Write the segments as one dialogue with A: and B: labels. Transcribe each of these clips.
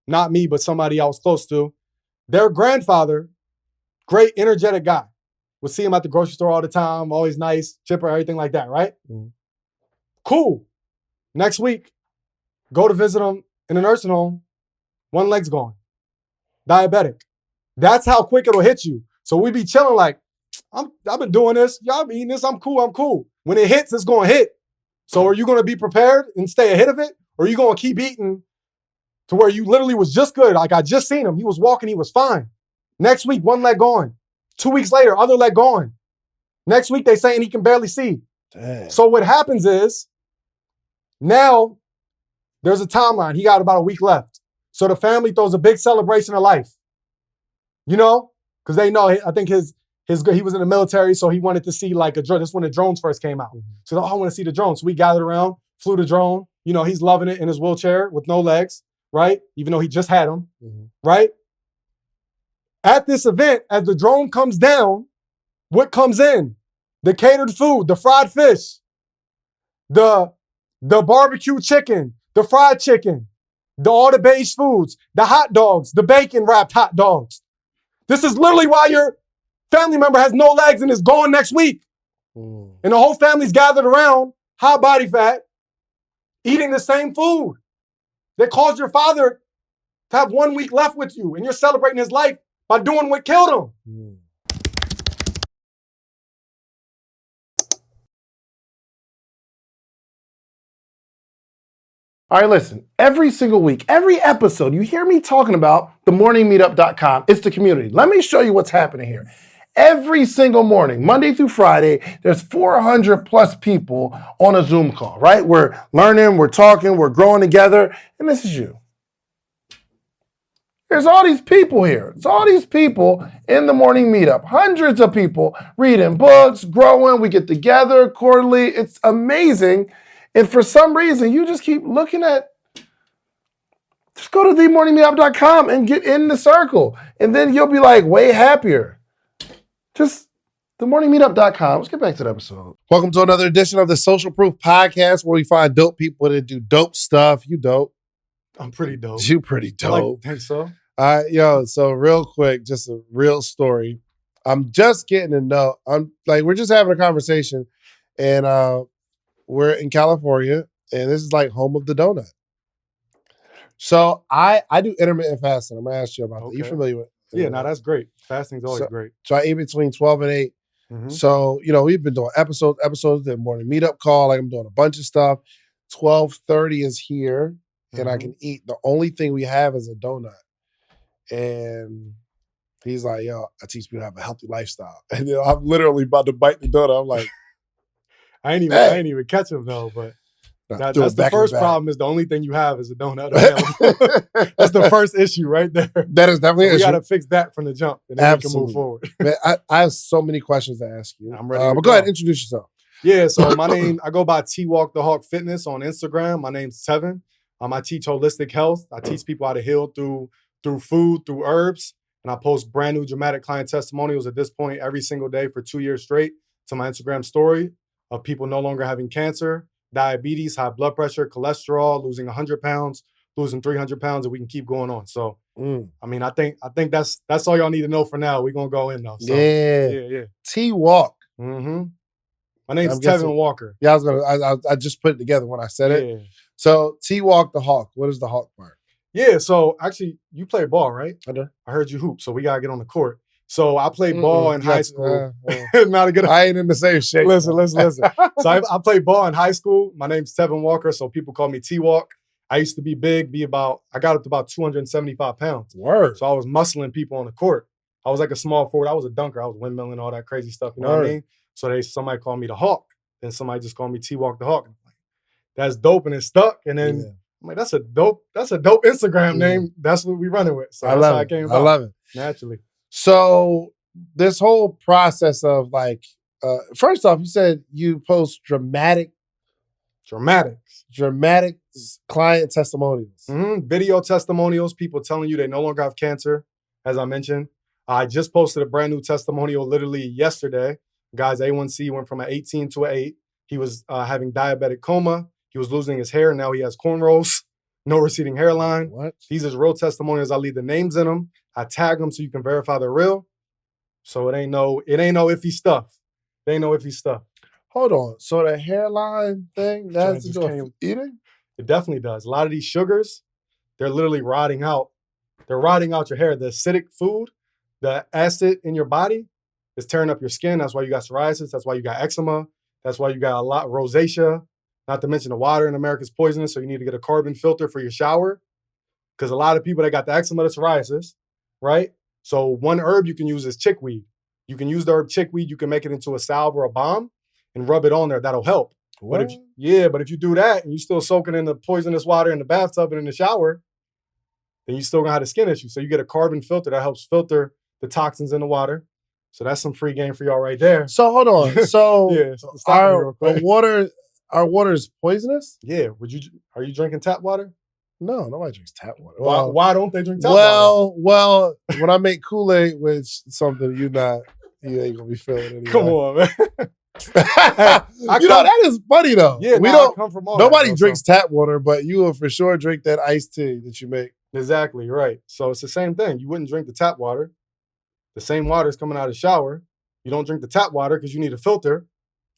A: not me, but somebody I was close to. Their grandfather, great energetic guy. Would see him at the grocery store all the time, always nice, chipper, everything like that, right? Mm-hmm. Cool. Next week, go to visit him in a nursing home. One leg's gone. Diabetic. That's how quick it'll hit you. So we be chilling like, I've been doing this. Y'all been eating this. I'm cool. When it hits, it's going to hit. So are you going to be prepared and stay ahead of it? Or are you going to keep eating to where you literally was just good? Like I just seen him. He was walking. He was fine. Next week, one leg gone. 2 weeks later, other leg gone. Next week, they saying he can barely see. Dang. So what happens is now there's a timeline. He got about a week left. So the family throws a big celebration of life. You know? Because they know, I think he was in the military, so he wanted to see like a drone. This is when the drones first came out. Mm-hmm. So I want to see the drone. So we gathered around, flew the drone. You know, he's loving it in his wheelchair with no legs, right? Even though he just had them, right? At this event, as the drone comes down, what comes in? The catered food, the fried fish, the barbecue chicken, the fried chicken, all the beige foods, the hot dogs, the bacon-wrapped hot dogs. This is literally why your family member has no legs and is gone next week. And the whole family's gathered around, high body fat, eating the same food that caused your father to have 1 week left with you, and you're celebrating his life by doing what killed him.
B: All right, listen, every single week, every episode, you hear me talking about themorningmeetup.com. It's the community. Let me show you what's happening here. Every single morning, Monday through Friday, there's 400 plus people on a Zoom call, right? We're learning, we're talking, we're growing together, and this is you. There's all these people here. It's all these people in the morning meetup. Hundreds of people reading books, growing. We get together quarterly. It's amazing. And for some reason, you just keep looking at, just go to themorningmeetup.com and get in the circle. And then you'll be like way happier. Just themorningmeetup.com. Let's get back to the episode. Welcome to another edition of the Social Proof Podcast, where we find dope people that do dope stuff. You dope.
A: I'm pretty dope.
B: You pretty dope.
A: I think so.
B: So real quick, just a real story. I'm just getting to know, we're just having a conversation, and we're in California, and this is like home of the donut. So I do intermittent fasting. I'm gonna ask you about that. You familiar with it?
A: Yeah, that's great. Fasting's always great.
B: So I eat between 12 and 8. Mm-hmm. So, we've been doing episodes, the morning meetup call, like I'm doing a bunch of stuff. 12:30 is here. And I can eat. The only thing we have is a donut. And he's like, yo, I teach people to have a healthy lifestyle. And I'm literally about to bite the donut. I'm like,
A: I ain't even catch him though, but that's the first problem is the only thing you have is a donut available. That's the first issue right there.
B: That is definitely an issue.
A: We got to fix that from the jump and then we can move forward.
B: Man, I have so many questions to ask you.
A: I'm ready.
B: But go ahead, introduce yourself.
A: Yeah, so I go by Twalk Da Hulk Fitness on Instagram. My name's Tevin. I teach holistic health. I teach people how to heal through food, through herbs. And I post brand new dramatic client testimonials at this point every single day for 2 years straight to my Instagram story of people no longer having cancer, diabetes, high blood pressure, cholesterol, losing 100 pounds, losing 300 pounds, and we can keep going on. So, I think that's all y'all need to know for now. We're going to go in though. So, yeah.
B: T-Walk.
A: Mm-hmm. My name's Tevin Walker.
B: Yeah, I just put it together when I said it. Yeah. So Twalk Da Hulk. What is the Hulk part?
A: Yeah, so actually you play ball, right?
B: I do.
A: I heard you hoop, so we gotta get on the court. So I played ball in high school. Not a good.
B: I ain't in the same shape.
A: Listen. So I played ball in high school. My name's Tevin Walker, so people call me T-Walk. I used to be big, I got up to about 275 pounds.
B: Word.
A: So I was muscling people on the court. I was like a small forward. I was a dunker. I was windmilling, all that crazy stuff. You know what I mean? So somebody called me the Hawk. Then somebody just called me Twalk Da Hulk. That's dope, and it stuck. And then I'm like, that's a dope Instagram name. That's what we running with. So that's how I came about.
B: I love it.
A: Naturally.
B: So this whole process of first off, you said you post dramatic client testimonials.
A: Mm-hmm. Video testimonials, people telling you they no longer have cancer, as I mentioned. I just posted a brand new testimonial literally yesterday. Guy's A1C went from an 18 to an 8. He was having diabetic coma. He was losing his hair. Now he has cornrows. no receding hairline.
B: What?
A: These is real testimonials. I leave the names in them. I tag them so you can verify they're real. So it ain't no iffy stuff. It ain't no iffy stuff.
B: Hold on. So the hairline thing, that has to do with eating?
A: It definitely does. A lot of these sugars, they're literally rotting out. They're rotting out your hair. The acidic food, the acid in your body is tearing up your skin. That's why you got psoriasis. That's why you got eczema. That's why you got a lot of rosacea. Not to mention the water in America is poisonous, so you need to get a carbon filter for your shower. Because a lot of people that got the eczema, the psoriasis, right? So one herb you can use is chickweed. You can use the herb chickweed. You can make it into a salve or a balm and rub it on there. That'll help.
B: What?
A: But if you do that and you still soaking in the poisonous water in the bathtub and in the shower, then you still gonna have a skin issue. So you get a carbon filter that helps filter the toxins in the water. So that's some free game for y'all right there.
B: So hold on. So
A: yeah,
B: our water is poisonous?
A: Yeah. Are you drinking tap water?
B: No, nobody drinks tap water.
A: Why don't they drink tap water?
B: Well, when I make Kool-Aid, which is something you ain't gonna be feeling anyway.
A: Come on, man.
B: That is funny though.
A: Yeah, I come from all
B: nobody
A: that,
B: drinks tap water, but you will for sure drink that iced tea that you make.
A: Exactly, right. So it's the same thing. You wouldn't drink the tap water. The same water is coming out of the shower. You don't drink the tap water because you need a filter.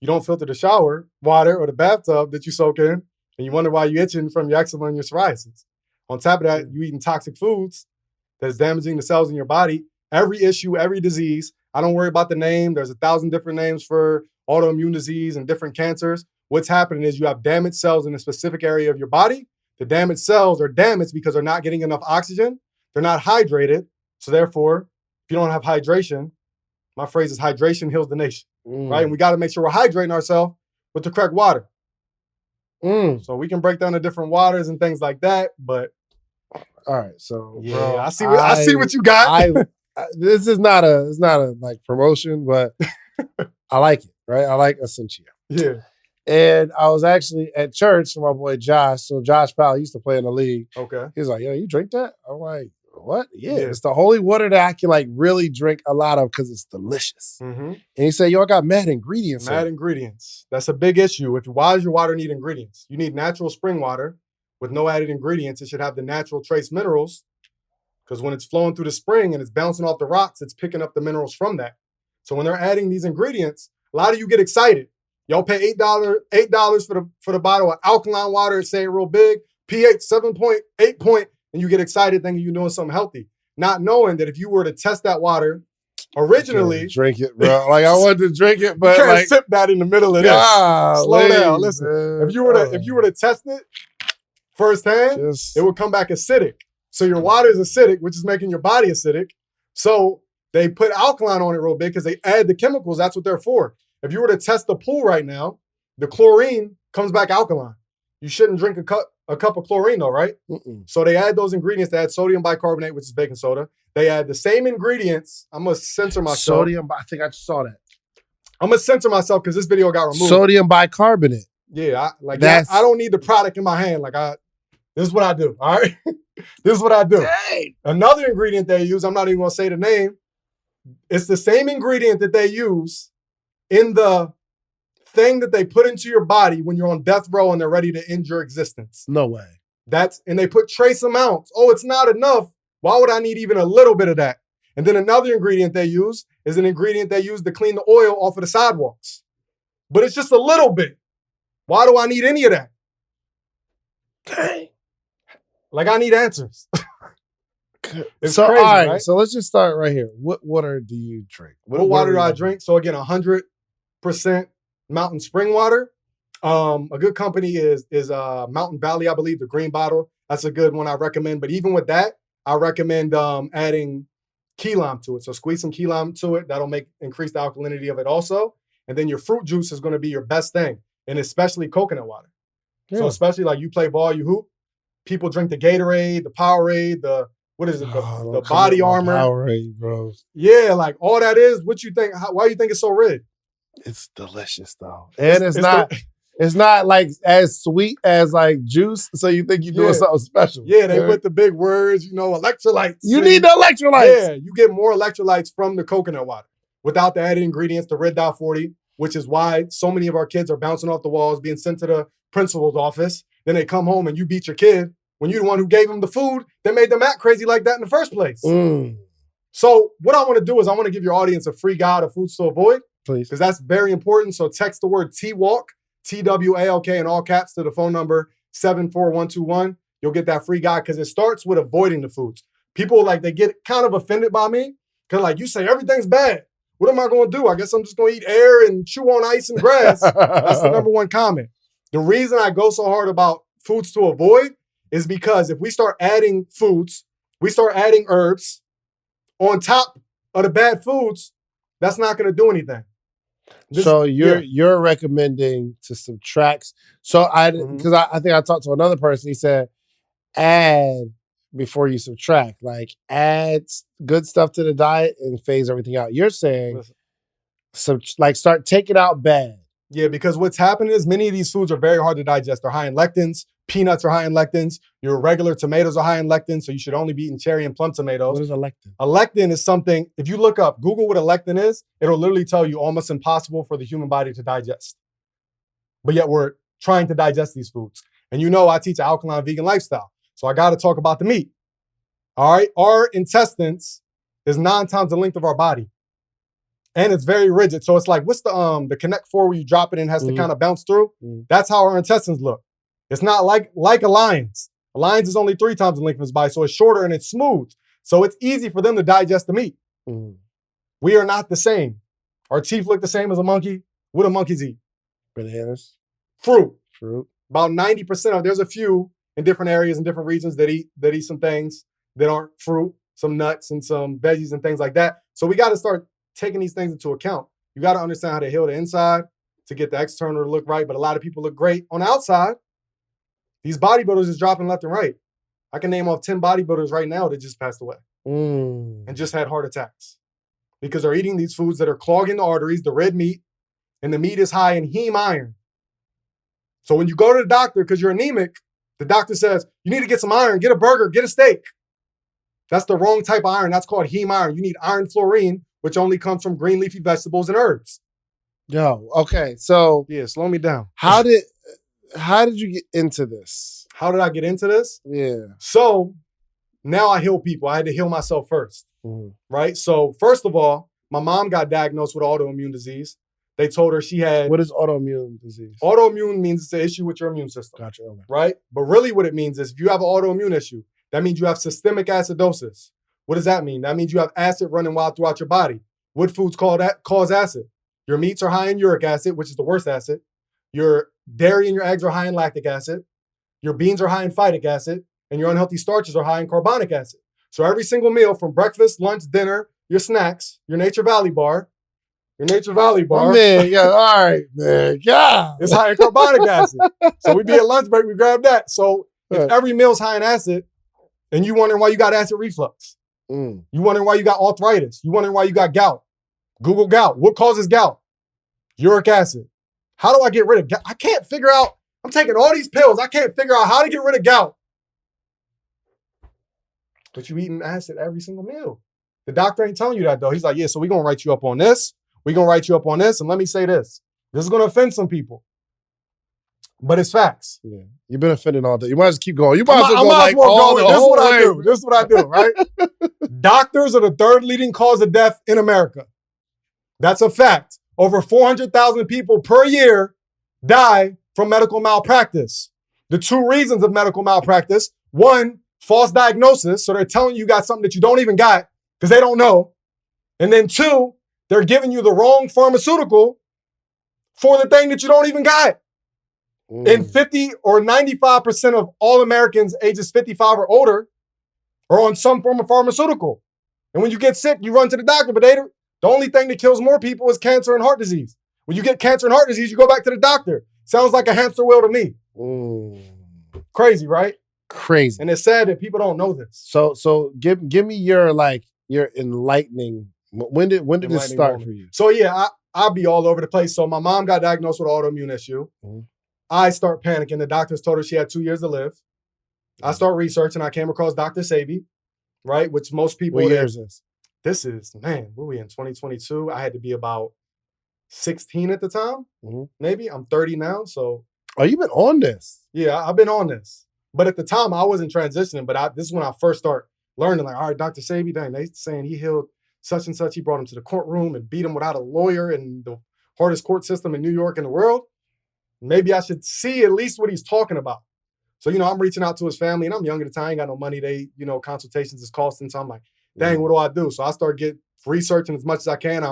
A: You don't filter the shower water or the bathtub that you soak in, and you wonder why you're itching from your eczema and your psoriasis. On top of that, you eating toxic foods that's damaging the cells in your body. Every issue, every disease, I don't worry about the name. There's 1,000 different names for autoimmune disease and different cancers. What's happening is you have damaged cells in a specific area of your body. The damaged cells are damaged because they're not getting enough oxygen. They're not hydrated. So therefore, if you don't have hydration, my phrase is hydration heals the nation, right? And we got to make sure we're hydrating ourselves with the correct water. So we can break down the different waters and things like that, but
B: all right. So
A: yeah,
B: bro,
A: I see what you got.
B: This is not a like promotion, but I like it, right? I like Essentia.
A: Yeah.
B: And I was actually at church with my boy Josh. So Josh Powell used to play in the league.
A: Okay.
B: He was like, yo, you drink that? I'm like, what? Yeah. It's the holy water that I can like really drink a lot of because it's delicious. And he said, yo, I got mad ingredients.
A: Mad ingredients. That's a big issue. Why does your water need ingredients? You need natural spring water with no added ingredients. It should have the natural trace minerals because when it's flowing through the spring and it's bouncing off the rocks, it's picking up the minerals from that. So when they're adding these ingredients, a lot of you get excited. Y'all pay $8 for the bottle of alkaline water, say it real big, pH 7.8 point, and you get excited thinking you're doing something healthy. Not knowing that if you were to test that water originally,
B: drink it, bro. Like I wanted to drink it, but
A: you can't
B: like
A: sip that in the middle of this. Slow down. Listen, man. If you were to test it firsthand, it would come back acidic. So your water is acidic, which is making your body acidic. So they put alkaline on it real big because they add the chemicals. That's what they're for. If you were to test the pool right now, the chlorine comes back alkaline. You shouldn't drink a cup of chlorine though, right? So they add those ingredients. They add sodium bicarbonate, which is baking soda. They add the same ingredients. I'm going to censor myself.
B: I think I saw that.
A: I'm going to censor myself because this video got removed.
B: Sodium bicarbonate.
A: Yeah, I don't need the product in my hand. This is what I do, all right? This is what I do.
B: Dang.
A: Another ingredient they use, I'm not even going to say the name. It's the same ingredient that they use in the thing that they put into your body when you're on death row and they're ready to end your existence.
B: No way.
A: And they put trace amounts. Oh, it's not enough. Why would I need even a little bit of that? And then another ingredient they use is an ingredient they use to clean the oil off of the sidewalks. But it's just a little bit. Why do I need any of that?
B: Dang.
A: I need answers. It's
B: so,
A: crazy,
B: all right,
A: right?
B: So let's just start right here. What water do you drink?
A: What water do I drink? So again, 100% mountain spring water. A good company is Mountain Valley, I believe, the green bottle. That's a good one I recommend. But even with that, I recommend adding key lime to it. So squeeze some key lime to it. That'll increase the alkalinity of it also. And then your fruit juice is going to be your best thing. And especially coconut water. Yeah. So especially like you play ball, you hoop. People drink the Gatorade, the Powerade, the body armor.
B: Powerade, bro.
A: Yeah, like all that is. What you think? Why do you think it's so red?
B: It's delicious though. And it's not like as sweet as like juice. So you think you're doing something special.
A: Yeah, they put the big words, electrolytes.
B: You need the electrolytes.
A: Yeah, you get more electrolytes from the coconut water without the added ingredients, the red dot 40, which is why so many of our kids are bouncing off the walls, being sent to the principal's office. Then they come home and you beat your kid when you're the one who gave them the food that made them act crazy like that in the first place. So what I want to do is I want to give your audience a free guide of foods to avoid.
B: Please.
A: Because that's very important. So text the word Twalk, TWALK in all caps to the phone number 74121. You'll get that free guide because it starts with avoiding the foods. People they get kind of offended by me because you say everything's bad. What am I going to do? I guess I'm just going to eat air and chew on ice and grass. That's the number one comment. The reason I go so hard about foods to avoid is because if we start adding foods, we start adding herbs on top of the bad foods, that's not going to do anything.
B: So you're recommending to subtract. So because I think I talked to another person. He said add before you subtract. Add good stuff to the diet and phase everything out. You're saying start taking out bad.
A: Yeah, because what's happening is many of these foods are very hard to digest. They're high in lectins. Peanuts are high in lectins. Your regular tomatoes are high in lectins, so you should only be eating cherry and plum tomatoes.
B: What is a lectin?
A: A lectin is something, if you look up, Google what a lectin is, it'll literally tell you almost impossible for the human body to digest. But yet we're trying to digest these foods. And I teach an alkaline vegan lifestyle, so I got to talk about the meat. All right, our intestines is 9 times the length of our body. And it's very rigid. So it's what's the Connect 4 where you drop it and it has to kind of bounce through? That's how our intestines look. It's not like a lion's. A lion's is only 3 times the length of his body, so it's shorter and it's smooth. So it's easy for them to digest the meat. We are not the same. Our teeth look the same as a monkey. What do monkeys eat?
B: Bananas.
A: Fruit.
B: About
A: 90% there's a few in different areas and different regions that eat some things that aren't fruit, some nuts and some veggies and things like that. So we got to start taking these things into account. You got to understand how to heal the inside to get the external to look right. But a lot of people look great on the outside. These bodybuilders is dropping left and right. I can name off 10 bodybuilders right now that just passed away and just had heart attacks because they're eating these foods that are clogging the arteries, the red meat, and the meat is high in heme iron. So when you go to the doctor because you're anemic, the doctor says, you need to get some iron, get a burger, get a steak. That's the wrong type of iron. That's called heme iron. You need iron fluorine, which only comes from green leafy vegetables and herbs.
B: Yo, okay. So
A: yeah, slow me down.
B: How did you get into this?
A: How did I get into this?
B: Yeah.
A: So now I heal people. I had to heal myself first, right? So first of all, my mom got diagnosed with autoimmune disease. They told her she had...
B: What is autoimmune disease?
A: Autoimmune means it's an issue with your immune system.
B: Gotcha. Okay.
A: Right? But really what it means is if you have an autoimmune issue, that means you have systemic acidosis. What does that mean? That means you have acid running wild throughout your body. What foods cause acid? Your meats are high in uric acid, which is the worst acid. Your dairy and your eggs are high in lactic acid. Your beans are high in phytic acid. And your unhealthy starches are high in carbonic acid. So every single meal from breakfast, lunch, dinner, your snacks, your Nature Valley bar,
B: Oh, man, yeah, all right, man. Yeah.
A: It's high in carbonic acid. So we be at lunch break, we grab that. So if every meal's high in acid, and you wondering why you got acid reflux, you wondering why you got arthritis, you wondering why you got gout, Google gout. What causes gout? Uric acid. How do I get rid of gout? I can't figure out. I'm taking all these pills. I can't figure out how to get rid of gout. But you eating acid every single meal. The doctor ain't telling you that though. He's like, yeah, so we're going to write you up on this. We're going to write you up on this. And let me say this. This is going to offend some people. But it's facts.
B: Yeah. You've been offended all day. You might as well keep going. You might as
A: well
B: go
A: This is what I do. This is what I do, right? Doctors are the 3rd leading cause of death in America. That's a fact. Over 400,000 people per year die from medical malpractice. The 2 reasons of medical malpractice: 1, false diagnosis. So they're telling you got something that you don't even got because they don't know. And then 2, they're giving you the wrong pharmaceutical for the thing that you don't even got. And 50 or 95% of all Americans ages 55 or older are on some form of pharmaceutical. And when you get sick, you run to the doctor, but the only thing that kills more people is cancer and heart disease. When you get cancer and heart disease, you go back to the doctor. Sounds like a hamster wheel to me. Crazy, right?
B: Crazy.
A: And it's sad that people don't know this.
B: So give me your enlightening. When did this start for you?
A: So yeah, I'll be all over the place. So my mom got diagnosed with an autoimmune issue. I start panicking. The doctors told her she had 2 years to live. I start researching. I came across Dr. Sebi, right? Which most people...
B: What year is this?
A: This is, man, what are we in, 2022? I had to be about 16 at the time, maybe. I'm 30 now, so...
B: Oh, you've been on this?
A: Yeah, I've been on this. But at the time, I wasn't transitioning. But this is when I first start learning. Like, all right, Dr. Sabi, dang, they saying he healed such and such. He brought him to the courtroom and beat him without a lawyer in the hardest court system in New York in the world. Maybe I should see at least what he's talking about. So, I'm reaching out to his family, and I'm young at the time. I ain't got no money. They, consultations is costing. So I'm like, dang, what do I do? So I start researching as much as I can.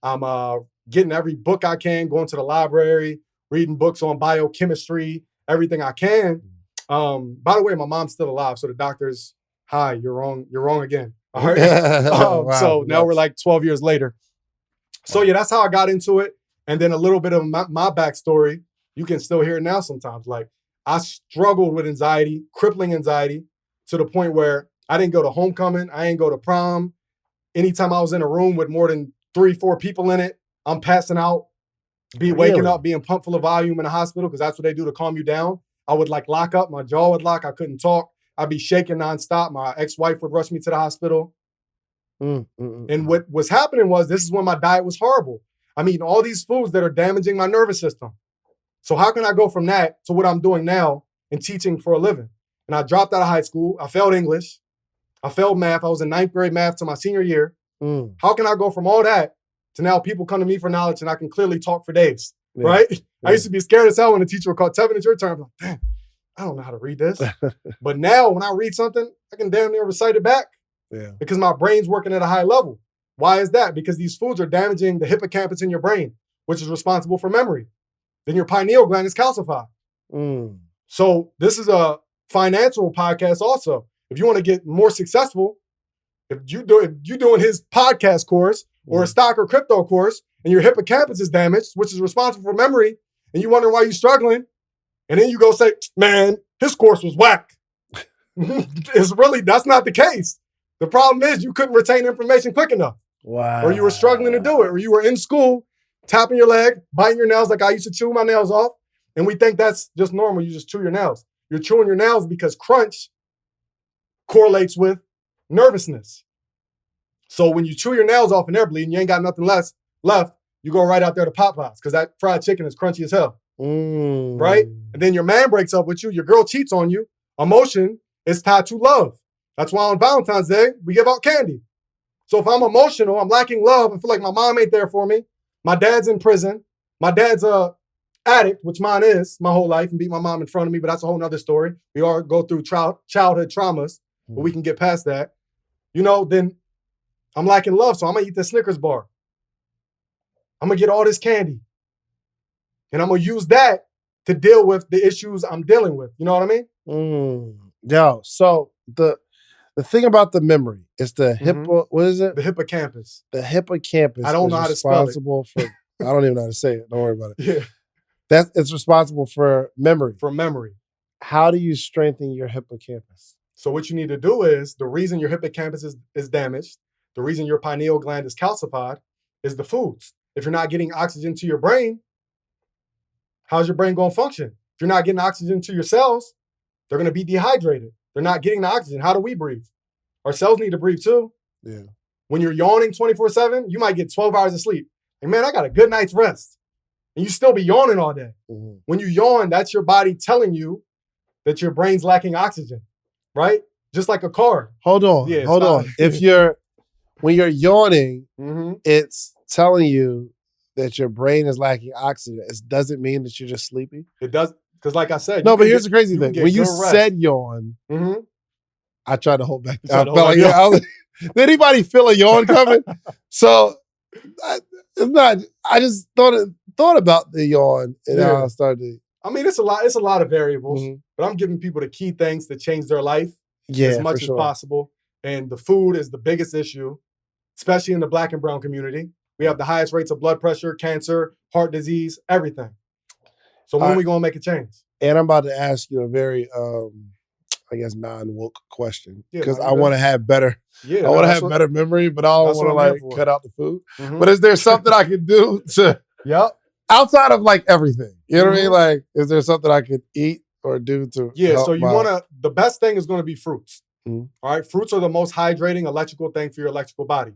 A: I'm getting every book I can, going to the library, reading books on biochemistry, everything I can. By the way, my mom's still alive. So the doctors, hi, you're wrong again. All right.
B: Wow,
A: so now we're like 12 years later. So yeah, that's how I got into it. And then a little bit of my backstory. You can still hear it now sometimes. Like, I struggled with anxiety, crippling anxiety, to the point where I didn't go to homecoming. I didn't go to prom. Anytime I was in a room with more than 3-4 people in it, I'm passing out, waking up, being pumped full of volume in the hospital, because that's what they do to calm you down. I would like lock up, my jaw would lock, I couldn't talk. I'd be shaking nonstop. My ex-wife would rush me to the hospital. And what was happening was, this is when my diet was horrible. I'm eating all these foods that are damaging my nervous system. So how can I go from that to what I'm doing now and teaching for a living? And I dropped out of high school. I failed English. I failed math. I was in 9th grade math to my senior year. How can I go from all that to now people come to me for knowledge and I can clearly talk for days, right? Yeah. I used to be scared as hell when the teacher would call, Tevin, it's your turn. I'm like, damn, I don't know how to read this. But now when I read something, I can damn near recite it back because my brain's working at a high level. Why is that? Because these foods are damaging the hippocampus in your brain, which is responsible for memory. Then your pineal gland is calcified. So this is a financial podcast also. If you want to get more successful, if you're doing his podcast course or a stock or crypto course, and your hippocampus is damaged, which is responsible for memory, and you wonder why you're struggling, and then you go say, man, his course was whack. That's not the case. The problem is you couldn't retain information quick enough.
B: Wow.
A: Or you were struggling to do it, or you were in school tapping your leg, biting your nails like I used to chew my nails off. And we think that's just normal. You just chew your nails. You're chewing your nails because crunch correlates with nervousness. So when you chew your nails off and they're bleeding, you ain't got nothing left, you go right out there to Popeyes because that fried chicken is crunchy as hell. Right? And then your man breaks up with you. Your girl cheats on you. Emotion is tied to love. That's why on Valentine's Day, we give out candy. So if I'm emotional, I'm lacking love, I feel like my mom ain't there for me. My dad's in prison. My dad's a addict, which mine is my whole life, and beat my mom in front of me, but that's a whole nother story. We all go through childhood traumas, but we can get past that. Then I'm lacking love, so I'm going to eat the Snickers bar. I'm going to get all this candy. And I'm going to use that to deal with the issues I'm dealing with. You know what I mean?
B: Yeah. So the thing about the memory is the what is it?
A: The hippocampus.
B: The hippocampus.
A: I don't know how to spell it.
B: I don't even know how to say it. Don't worry about it.
A: Yeah.
B: It's responsible for memory.
A: For memory.
B: How do you strengthen your hippocampus?
A: So what you need to do is, the reason your hippocampus is damaged, the reason your pineal gland is calcified, is the foods. If you're not getting oxygen to your brain, how's your brain going to function? If you're not getting oxygen to your cells, they're going to be dehydrated. They're not getting the oxygen. How do we breathe? Our cells need to breathe too.
B: Yeah.
A: When you're yawning 24/7, you might get 12 hours of sleep. Like, man, I got a good night's rest. And you still be yawning all day. When you yawn, that's your body telling you that your brain's lacking oxygen, right? Just like a car.
B: Hold on. When you're yawning, it's telling you that your brain is lacking oxygen. It doesn't mean that you're just sleepy.
A: It does, because like I said.
B: No, but here's the crazy thing. When you said yawn, I tried to hold back. Did anybody feel a yawn coming? So it's not. I just thought about the yawn, and I started to.
A: I mean, it's a lot of variables, but I'm giving people the key things to change their life as much as possible. And the food is the biggest issue, especially in the Black and brown community. We have the highest rates of blood pressure, cancer, heart disease, everything. So when are we going to make a change?
B: And I'm about to ask you a very, non-woke question, because I want to have better. I want to have better memory, but I don't want to cut out the food. But is there something I can do to? Outside of everything, you know what I mean? Like, is there something I could eat or do to?
A: Yeah. So the best thing is going to be fruits. All right. Fruits are the most hydrating electrical thing for your electrical body.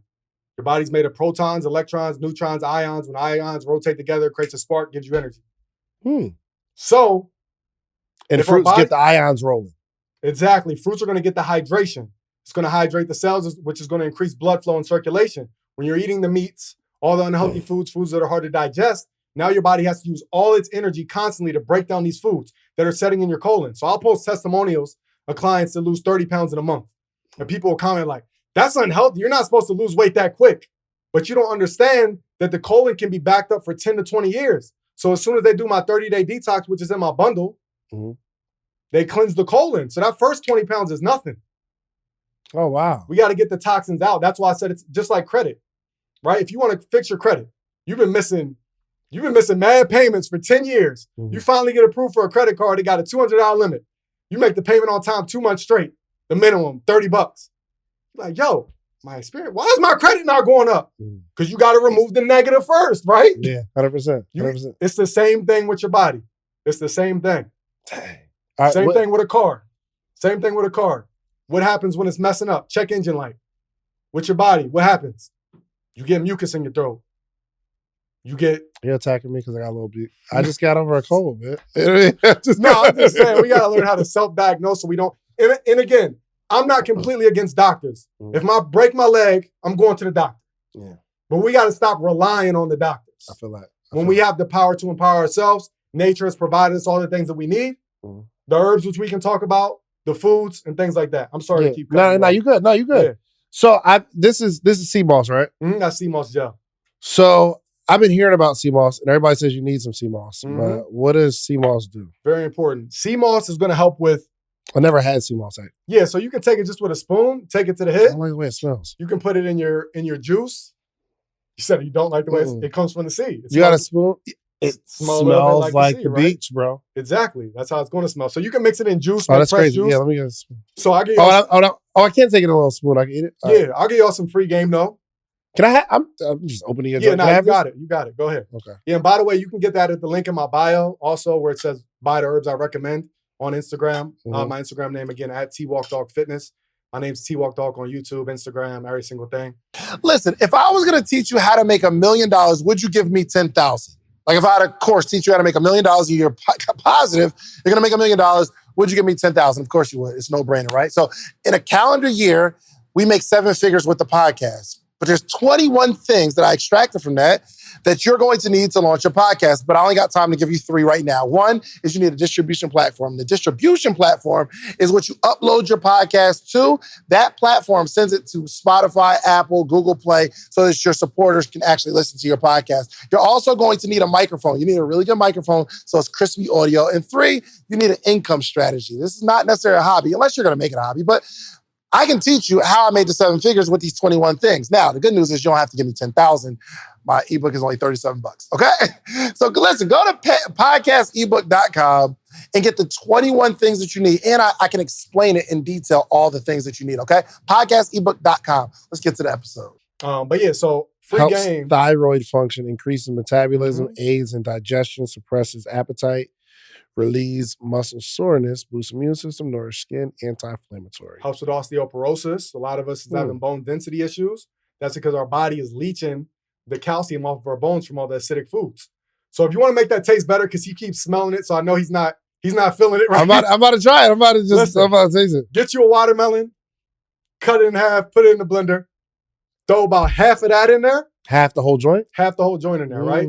A: Your body's made of protons, electrons, neutrons, ions. When ions rotate together, it creates a spark, gives you energy. So.
B: And fruits get the ions rolling.
A: Exactly. Fruits are going to get the hydration. It's going to hydrate the cells, which is going to increase blood flow and circulation. When you're eating the meats, all the unhealthy foods that are hard to digest, now your body has to use all its energy constantly to break down these foods that are setting in your colon. So I'll post testimonials of clients that lose 30 pounds in a month. And people will comment like, that's unhealthy. You're not supposed to lose weight that quick. But you don't understand that the colon can be backed up for 10 to 20 years. So as soon as they do my 30-day detox, which is in my bundle, they cleanse the colon. So that first 20 pounds is nothing.
B: Oh, wow.
A: We got to get the toxins out. That's why I said it's just like credit, right? If you want to fix your credit, you've been missing mad payments for 10 years. You finally get approved for a credit card. It got a $200 limit. You make the payment on time 2 months straight. The minimum, $30. Like, yo, my experience, why is my credit not going up? Because you got to remove the negative first, right?
B: Yeah, 100%. 100%.
A: It's the same thing with your body. It's the same thing.
B: Dang.
A: Same thing with a car. Same thing with a car. What happens when it's messing up? Check engine light. With your body, what happens? You get mucus in your throat. You're
B: attacking me because I got a little bit. I just got over a cold, man.
A: I'm just saying, we got to learn how to self-diagnose so we don't. And again, I'm not completely against doctors. If I break my leg, I'm going to the doctor. Yeah. But we got to stop relying on the doctors.
B: I feel that.
A: When we have the power to empower ourselves, nature has provided us all the things that we need. The herbs, which we can talk about, the foods, and things like that. I'm sorry to keep cutting.
B: No, you good. No, you good. Yeah. So this is sea moss, right?
A: That's sea moss gel.
B: So I've been hearing about sea moss, and everybody says you need some sea moss. But what does sea moss do?
A: Very important. Sea moss is going to help with.
B: I never had sea moss.
A: Yeah, so you can take it just with a spoon, take it to the head.
B: I don't like the way it smells.
A: You can put it in your juice. You said you don't like the way it comes from the sea.
B: You got a spoon? It smells like the beach, bro.
A: Exactly. That's how it's going to smell. So you can mix it in juice.
B: Oh, that's crazy. Juice. Yeah, let me get a spoon.
A: So I get
B: I can't take it in a little spoon. I can eat it.
A: Yeah, I'll give y'all some free game though.
B: Can I have? I'm just opening it.
A: Yeah, no, you got it. You got it. Go ahead.
B: Okay.
A: Yeah, and by the way, you can get that at the link in my bio, also where it says buy the herbs I recommend on Instagram. My Instagram name again at Twalk Da Hulk Fitness. My name's Twalk Da Hulk on YouTube, Instagram, every single thing.
B: Listen, if I was gonna teach you how to make $1 million, would you give me 10,000? Like if I had a course teach you how to make $1 million a year, positive, you're gonna make $1 million. Would you give me 10,000? Of course you would. It's no brainer, right? So in a calendar year, we make 7 figures with the podcast. But there's 21 things that I extracted from that you're going to need to launch your podcast. But I only got time to give you 3 right now. One is you need a distribution platform. The distribution platform is what you upload your podcast to. That platform sends it to Spotify, Apple, Google Play, so that your supporters can actually listen to your podcast. You're also going to need a microphone. You need a really good microphone so it's crispy audio. And 3, you need an income strategy. This is not necessarily a hobby, unless you're going to make it a hobby. But I can teach you how I made the 7 figures with these 21 things. Now, the good news is you don't have to give me 10,000. My ebook is only $37, okay? So listen, go to podcastebook.com and get the 21 things that you need. And I can explain it in detail, all the things that you need, okay? Podcastebook.com. Let's get to the episode.
A: But yeah, so free
B: helps
A: game.
B: Thyroid function, increases metabolism, aids in digestion, suppresses appetite, relieves muscle soreness, boosts immune system, nourish skin, anti-inflammatory.
A: Helps with osteoporosis. A lot of us is having bone density issues. That's because our body is leaching the calcium off of our bones from all the acidic foods. So if you want to make that taste better, because he keeps smelling it, so I know he's not feeling it right.
B: I'm about to try it. I'm about to taste it.
A: Get you a watermelon, cut it in half, put it in the blender, throw about half of that in there.
B: Half the whole joint?
A: Half the whole joint in there, right?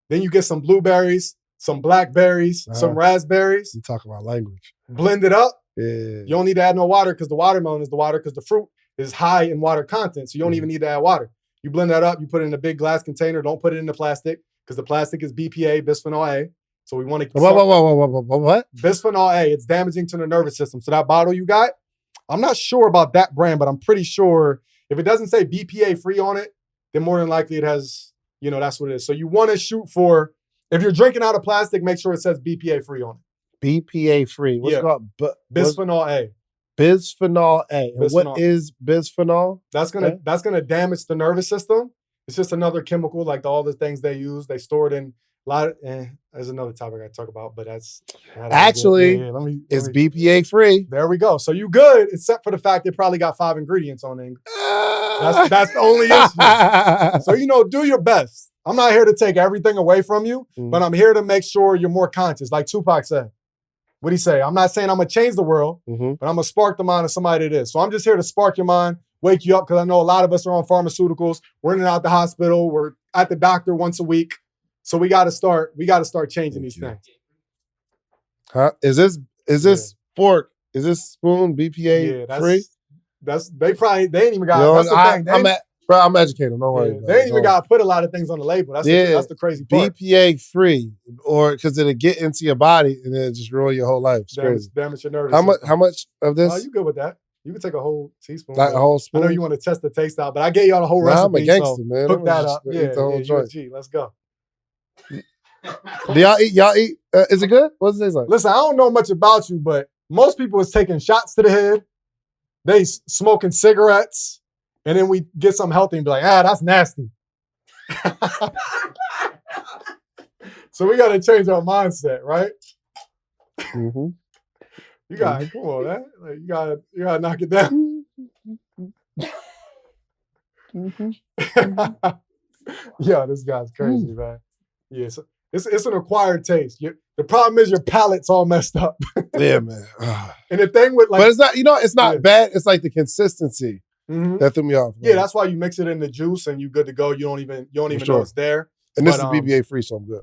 A: Then you get some blueberries, some blackberries, some raspberries.
B: You talk about language.
A: Blend it up.
B: Yeah.
A: You don't need to add no water because the watermelon is the water because the fruit is high in water content. So you don't even need to add water. You blend that up. You put it in a big glass container. Don't put it in the plastic because the plastic is BPA, bisphenol A. So we want to...
B: What?
A: Bisphenol A. It's damaging to the nervous system. So that bottle you got, I'm not sure about that brand, but I'm pretty sure if it doesn't say BPA free on it, then more than likely it has, that's what it is. So you want to shoot for... If you're drinking out of plastic, make sure it says BPA free on it.
B: BPA free. What's it called?
A: Bisphenol A.
B: Bisphenol A. And what is bisphenol?
A: That's gonna damage the nervous system. It's just another chemical, like all the things they use. They store it in a lot of. There's another topic I talk about, but that's
B: actually it's BPA free.
A: There we go. So you good, except for the fact it probably got 5 ingredients on it. That's the only issue. So do your best. I'm not here to take everything away from you, but I'm here to make sure you're more conscious. Like Tupac said, What'd he say? I'm not saying I'm gonna change the world, but I'm gonna spark the mind of somebody that is. So I'm just here to spark your mind, wake you up, because I know a lot of us are on pharmaceuticals. We're in and out the hospital. We're at the doctor once a week. So we got to start changing these things.
B: Huh? Is this fork? Is this spoon BPA free?
A: They ain't even got. That's the thing.
B: I'm educated. Don't worry.
A: They ain't even got to put a lot of things on the label. That's the crazy part.
B: BPA free, or because it'll get into your body and then just ruin your whole life. It's crazy.
A: Damage your nervous system.
B: How much of this?
A: Oh, you good with that? You can take a whole teaspoon.
B: Like a whole spoon?
A: I know you want to test the taste out, but I gave y'all the whole recipe.
B: I'm a gangster, man.
A: Hook that up.
B: Yeah,
A: let's go.
B: Do y'all eat? Is it good? What's it taste like?
A: Listen, I don't know much about you, but most people is taking shots to the head. They smoking cigarettes, and then we get something healthy and be like, that's nasty. So we got to change our mindset, right? You got come on, man. Like, you gotta knock it down. Yeah, this guy's crazy, man. Yeah, so it's an acquired taste. The problem is your palate's all messed up.
B: Yeah, man.
A: And the thing with
B: but it's not. It's not bad. It's like the consistency that threw me off.
A: Man. Yeah, that's why you mix it in the juice and you good to go. You don't even know it's there.
B: And this is BPA free, so I'm good.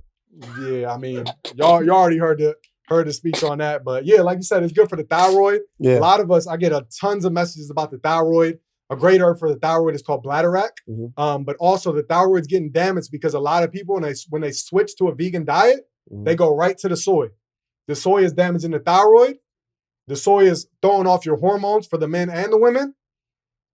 A: Yeah, I mean, y'all already heard the speech on that, but yeah, like you said, it's good for the thyroid. Yeah. A lot of us, I get tons of messages about the thyroid. A great herb for the thyroid is called bladderwrack. But also the thyroid's getting damaged because a lot of people, when they switch to a vegan diet, they go right to the soy. The soy is damaging the thyroid. The soy is throwing off your hormones for the men and the women.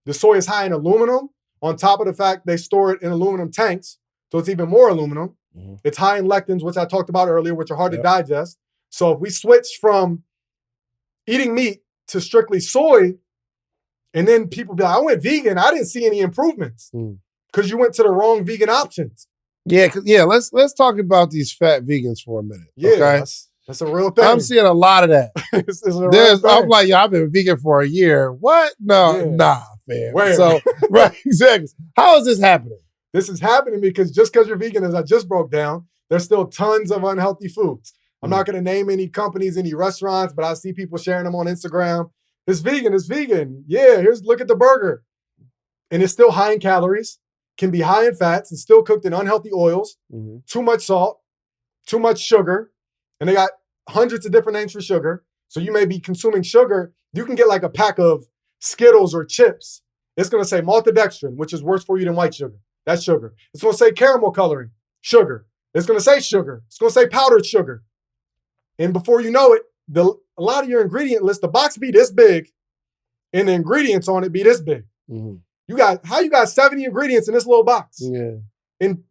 A: The soy is high in aluminum. On top of the fact they store it in aluminum tanks, so it's even more aluminum. It's high in lectins, which I talked about earlier, which are hard to digest. So if we switch from eating meat to strictly soy, and then people be like, I went vegan, I didn't see any improvements because you went to the wrong vegan options.
B: Yeah, let's talk about these fat vegans for a minute.
A: Yeah, okay? That's a real thing.
B: I'm seeing a lot of that.
A: It's a real thing.
B: I'm like, I've been vegan for a year. What? No, nah, fam. Where? So, right, exactly. How is this happening?
A: This is happening because just because you're vegan, as I just broke down, there's still tons of unhealthy foods. I'm not going to name any companies, any restaurants, but I see people sharing them on Instagram. It's vegan. Yeah, look at the burger. And it's still high in calories, can be high in fats, it's still cooked in unhealthy oils, too much salt, too much sugar. And they got hundreds of different names for sugar. So you may be consuming sugar. You can get like a pack of Skittles or chips. It's going to say maltodextrin, which is worse for you than white sugar. That's sugar. It's going to say caramel coloring, sugar. It's going to say sugar. It's going to say powdered sugar. And before you know it, a lot of your ingredient list, the box be this big, and the ingredients on it be this big. You got 70 ingredients in this little box. Yeah. And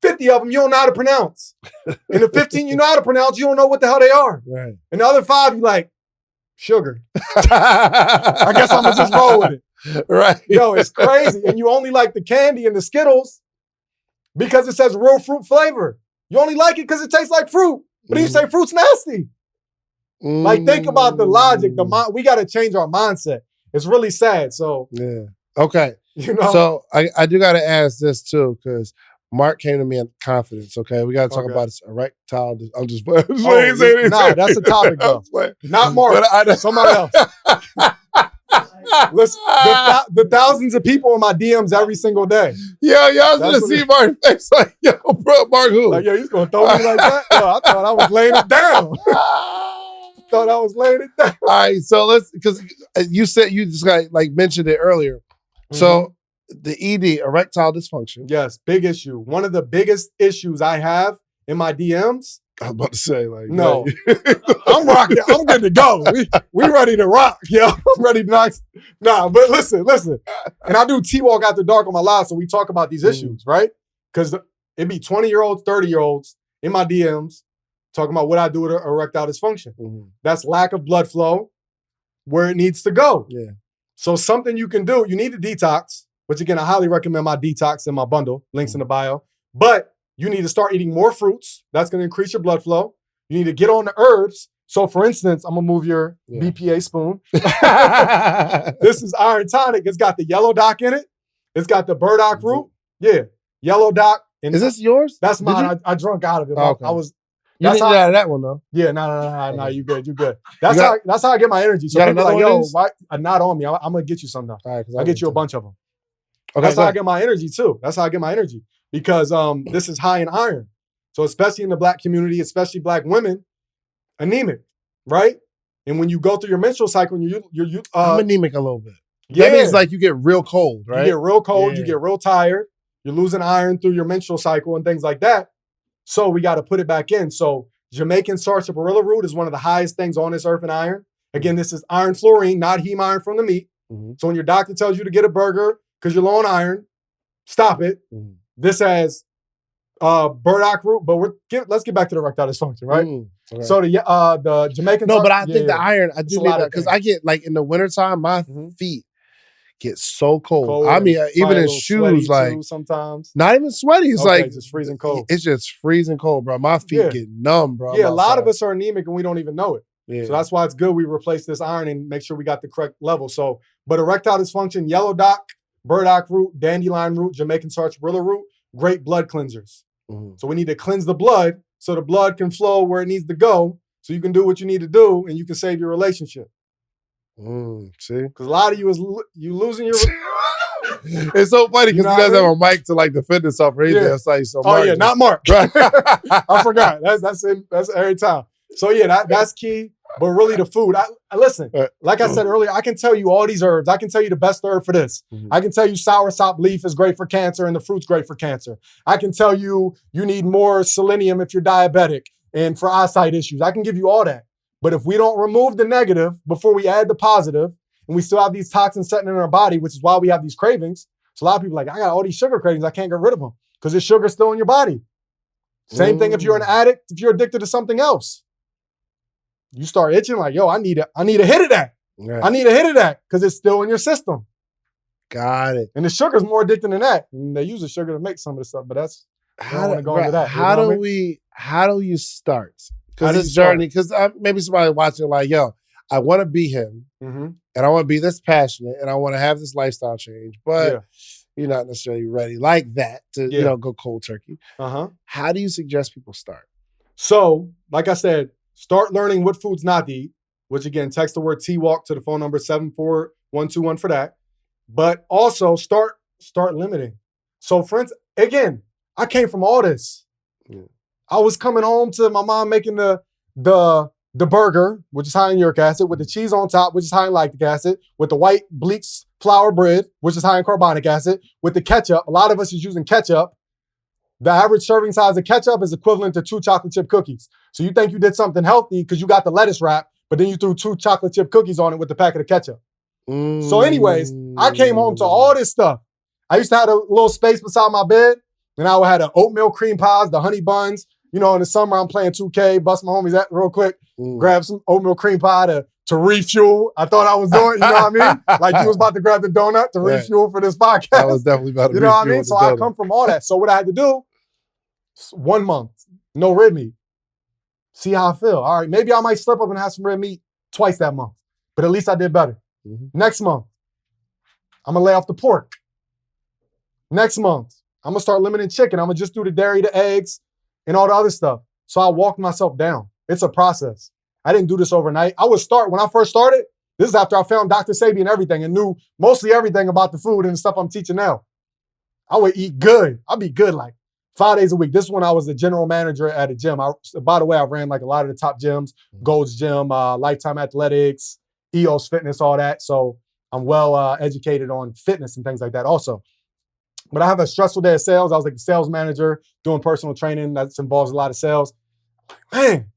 A: 50 of them you don't know how to pronounce. And the 15 you know how to pronounce, you don't know what the hell they are. Right. And the other 5, you like, sugar. I guess I'm gonna just roll with it. Right. Yo, it's crazy. And you only like the candy and the Skittles because it says real fruit flavor. You only like it because it tastes like fruit. But then you say fruit's nasty. Like, think about the logic. We got to change our mindset. It's really sad. So,
B: yeah. Okay. So I do got to ask this too, because Mark came to me in confidence. Okay. We got to talk about this erectile. I'm just playing.
A: Nah, that's a topic though. Not Mark. Somebody else. Listen, the thousands of people in my DMs every single day.
B: Yeah, y'all gonna see Mark's face like, yo, bro, Mark who?
A: Like, yo, he's gonna throw me like that? Yo, I thought I was laying it down. Thought I was laying it down.
B: All right, so because you said you just mentioned it earlier. So the ED, erectile dysfunction.
A: Yes, big issue. One of the biggest issues I have in my DMs.
B: I was about to say,
A: no, I'm rocking. I'm good to go. We ready to rock, yo. I'm ready to knock. Nah, but listen. And I do Twalk After Dark on my live, so we talk about these issues, right? Because it be 20-year-olds, 30-year-olds in my DMs talking about what I do with erectile dysfunction. That's lack of blood flow where it needs to go.
B: Yeah.
A: So something you can do, you need to detox, which again, I highly recommend my detox in my bundle, links in the bio. But you need to start eating more fruits. That's going to increase your blood flow. You need to get on the herbs. So for instance, I'm going to move your BPA spoon. This is iron tonic. It's got the yellow dock in it. It's got the burdock root. Yeah. Yellow dock.
B: And is this yours?
A: That's mine. I drunk out of it.
B: Oh, okay. You didn't get out of that one though.
A: Yeah, no, you good. That's how I get my energy. So people are like, yo, why not on me? I'm gonna get you some though. All right, I'll get you a bunch of them. Okay, that's how I get my energy too. That's how I get my energy because this is high in iron. So especially in the Black community, especially Black women, anemic, right? And when you go through your menstrual cycle, and
B: I'm anemic a little bit. That means like you get real cold, right?
A: You get real cold. You get real tired. You're losing iron through your menstrual cycle and things like that. So we got to put it back in. So Jamaican sarsaparilla root is one of the highest things on this earth in iron. Again, this is iron fluorine, not heme iron from the meat. So when your doctor tells you to get a burger because you're low on iron, stop it. This has burdock root, but let's get back to the erectile dysfunction, right? Okay. So the Jamaican.
B: No, but I think the iron, I do need that because I get like in the wintertime, my feet get so cold. I mean, even in shoes, like
A: sometimes
B: not even sweaty. It's like
A: just freezing cold.
B: It's just freezing cold, bro. My feet get numb, bro.
A: Yeah, a lot of us are anemic and we don't even know it. Yeah. So that's why it's good we replace this iron and make sure we got the correct level. So, but erectile dysfunction, yellow dock, burdock root, dandelion root, Jamaican sarsaparilla root, great blood cleansers. So we need to cleanse the blood so the blood can flow where it needs to go so you can do what you need to do and you can save your relationship.
B: See?
A: Because a lot of you is you losing your...
B: It's so funny because he doesn't have a mic to like defend himself or anything. It's like, so
A: Mark not Mark. Right. I forgot. That's every time. So yeah, that's key. But really the food, listen, like I said earlier, I can tell you all these herbs. I can tell you the best herb for this. I can tell you soursop leaf is great for cancer and the fruit's great for cancer. I can tell you you need more selenium if you're diabetic and for eyesight issues. I can give you all that. But if we don't remove the negative before we add the positive, and we still have these toxins sitting in our body, which is why we have these cravings. So a lot of people are like, I got all these sugar cravings, I can't get rid of them because the sugar's still in your body. Same thing if you're an addict, if you're addicted to something else. You start itching like, yo, I need a hit of that. Yeah. I need a hit of that because it's still in your system.
B: Got it.
A: And the sugar's more addicting than that. And they use the sugar to make some of the stuff, but that's
B: how do you start? Because this journey, because maybe somebody watching like, yo, I want to be him and I want to be this passionate and I want to have this lifestyle change, but you're not necessarily ready like that to go cold turkey. How do you suggest people start?
A: So, like I said, start learning what foods not to eat, which again, text the word Twalk to the phone number 74121 for that. But also start limiting. So for instance, again, I came from all this. I was coming home to my mom making the burger, which is high in uric acid, with the cheese on top, which is high in lactic acid, with the white bleached flour bread, which is high in carbonic acid, with the ketchup. A lot of us is using ketchup. The average serving size of ketchup is equivalent to 2 chocolate chip cookies. So you think you did something healthy because you got the lettuce wrap, but then you threw 2 chocolate chip cookies on it with the packet of ketchup. So anyways, I came home to all this stuff. I used to have a little space beside my bed, and I would have the oatmeal cream pies, the honey buns. You know, in the summer, I'm playing 2K, bust my homies at real quick, grab some oatmeal cream pie to refuel. I thought I was doing, you know what I mean? Like you was about to grab the donut to refuel for this podcast.
B: I was definitely about to
A: you know what I mean? So I come from all that. So what I had to do, 1 month, no red meat. See how I feel. All right, maybe I might slip up and have some red meat twice that month, but at least I did better. Next month, I'm gonna lay off the pork. Next month, I'm gonna start limiting chicken. I'm gonna just do the dairy, the eggs, and all the other stuff. So I walked myself down. It's a process. I didn't do this overnight. When I first started, this is after I found Dr. Sabi and everything and knew mostly everything about the food and the stuff I'm teaching now. I would eat good. I'd be good like 5 days a week. This is when I was the general manager at a gym. By the way, I ran like a lot of the top gyms, Gold's Gym, Lifetime Athletics, EOS Fitness, all that. So I'm well educated on fitness and things like that also. But I have a stressful day of sales. I was like the sales manager doing personal training. That involves a lot of sales. Man,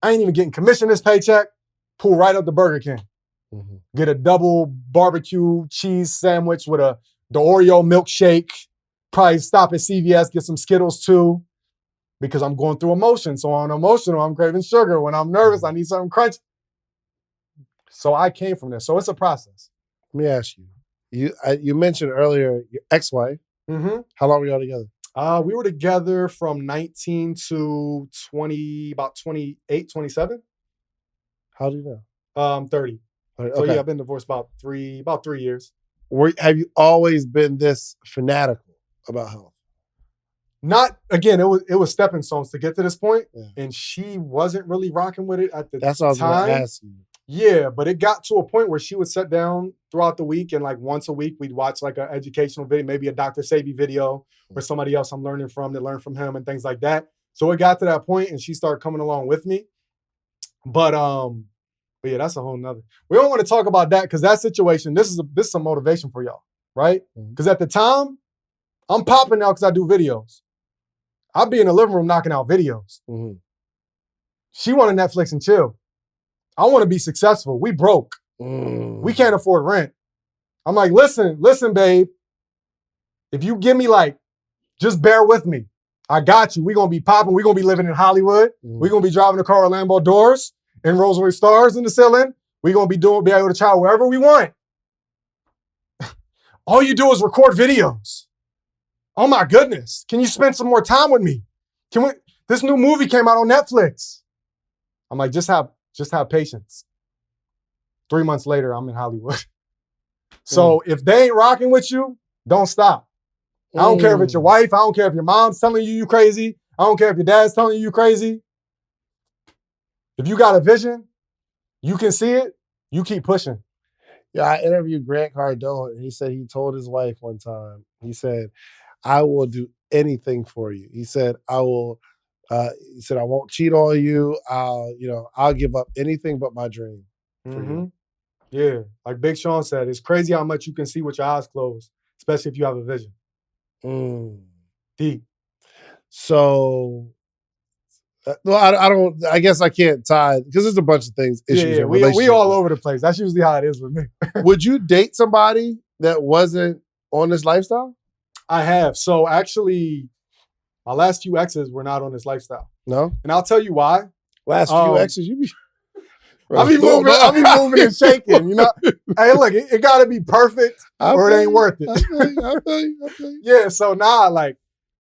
A: I ain't even getting commission this paycheck. Pull right up the Burger King. Get a double barbecue cheese sandwich with the Oreo milkshake. Probably stop at CVS, get some Skittles too, because I'm going through emotion. So when I'm emotional, I'm craving sugar. When I'm nervous, I need something crunchy. So I came from this. So it's a process.
B: Let me ask you. You mentioned earlier your ex-wife. How long were y'all together?
A: We were together from 19 to 20, about 28, 27.
B: How do you know?
A: 30. Okay. So yeah, I've been divorced about 3 years.
B: Have you always been this fanatical about health?
A: Not again. It was stepping stones to get to this point,
B: Yeah.
A: and she wasn't really rocking with it at the
B: That's what I was
A: time.
B: going to ask you.
A: Yeah, but it got to a point where she would sit down throughout the week, and like once a week we'd watch like an educational video, maybe a Dr. Sabi video or somebody else I'm learning from that learn from him and things like that. So it got to that point, and she started coming along with me. But yeah, that's a whole nother. We don't want to talk about that because that situation. This is some motivation for y'all, right? Because at the time, I'm popping now because I do videos. I'll be in the living room knocking out videos. She wanted Netflix and chill. I want to be successful. We broke. We can't afford rent. I'm like, listen, babe. If you give me like, just bear with me. I got you. We're going to be popping. We're going to be living in Hollywood. We're going to be driving a car with Lambo doors and Rolls Royce stars in the ceiling. We're going to be able to travel wherever we want. All you do is record videos. Oh my goodness. Can you spend some more time with me? This new movie came out on Netflix. I'm like, just have patience. 3 months later, I'm in Hollywood. So if they ain't rocking with you, don't stop. I don't care if it's your wife. I don't care if your mom's telling you crazy. I don't care if your dad's telling you crazy. If you got a vision, you can see it, you keep pushing.
B: Yeah, I interviewed Grant Cardone, and he said he told his wife one time, he said, I will do anything for you. He said, I will, I won't cheat on you. I'll give up anything but my dream for you.
A: Yeah, like Big Sean said, it's crazy how much you can see with your eyes closed, especially if you have a vision. Deep.
B: So, I guess I can't tie, because there's a bunch of things, issues.
A: Yeah, we all over the place. That's usually how it is with me.
B: Would you date somebody that wasn't on this lifestyle?
A: I have. So actually, my last few exes were not on this lifestyle.
B: No?
A: And I'll tell you why.
B: Last few exes, you be...
A: I be moving and shaking, you know? Hey, look, it got to be perfect or it ain't worth it.
B: I feel you.
A: Yeah, so now, like,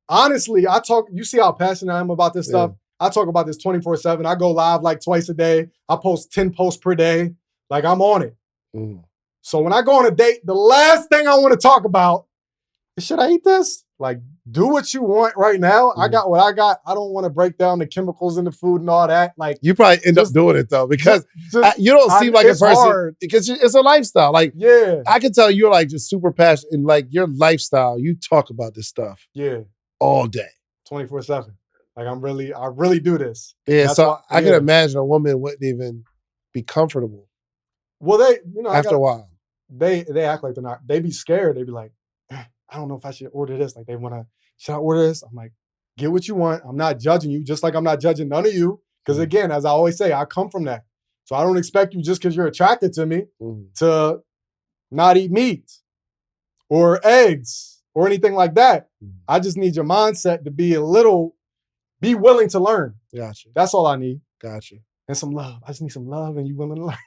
A: honestly, you see how passionate I am about this stuff? I talk about this 24/7. I go live like twice a day. I post 10 posts per day. Like, I'm on it. So when I go on a date, the last thing I want to talk about is, should I eat this? Like, do what you want right now. I got what I got. I don't want to break down the chemicals in the food and all that. Like,
B: you probably end up doing it though, because you don't seem like a person.
A: Hard.
B: Because it's a lifestyle. Like,
A: yeah,
B: I can tell you're like just super passionate, and like your lifestyle. You talk about this stuff.
A: Yeah,
B: all day,
A: 24/7. Like, I really do this.
B: Yeah, so I can imagine a woman wouldn't even be comfortable.
A: Well,
B: after a while,
A: they act like they're not. They be scared. They be like, I don't know if I should order this. Like, should I order this? I'm like, get what you want. I'm not judging you, just like I'm not judging none of you. Because again, as I always say, I come from that. So I don't expect you, just because you're attracted to me, to not eat meat or eggs or anything like that. I just need your mindset to be willing to learn.
B: Gotcha.
A: That's all I need.
B: Gotcha.
A: And some love. I just need some love and you willing to learn.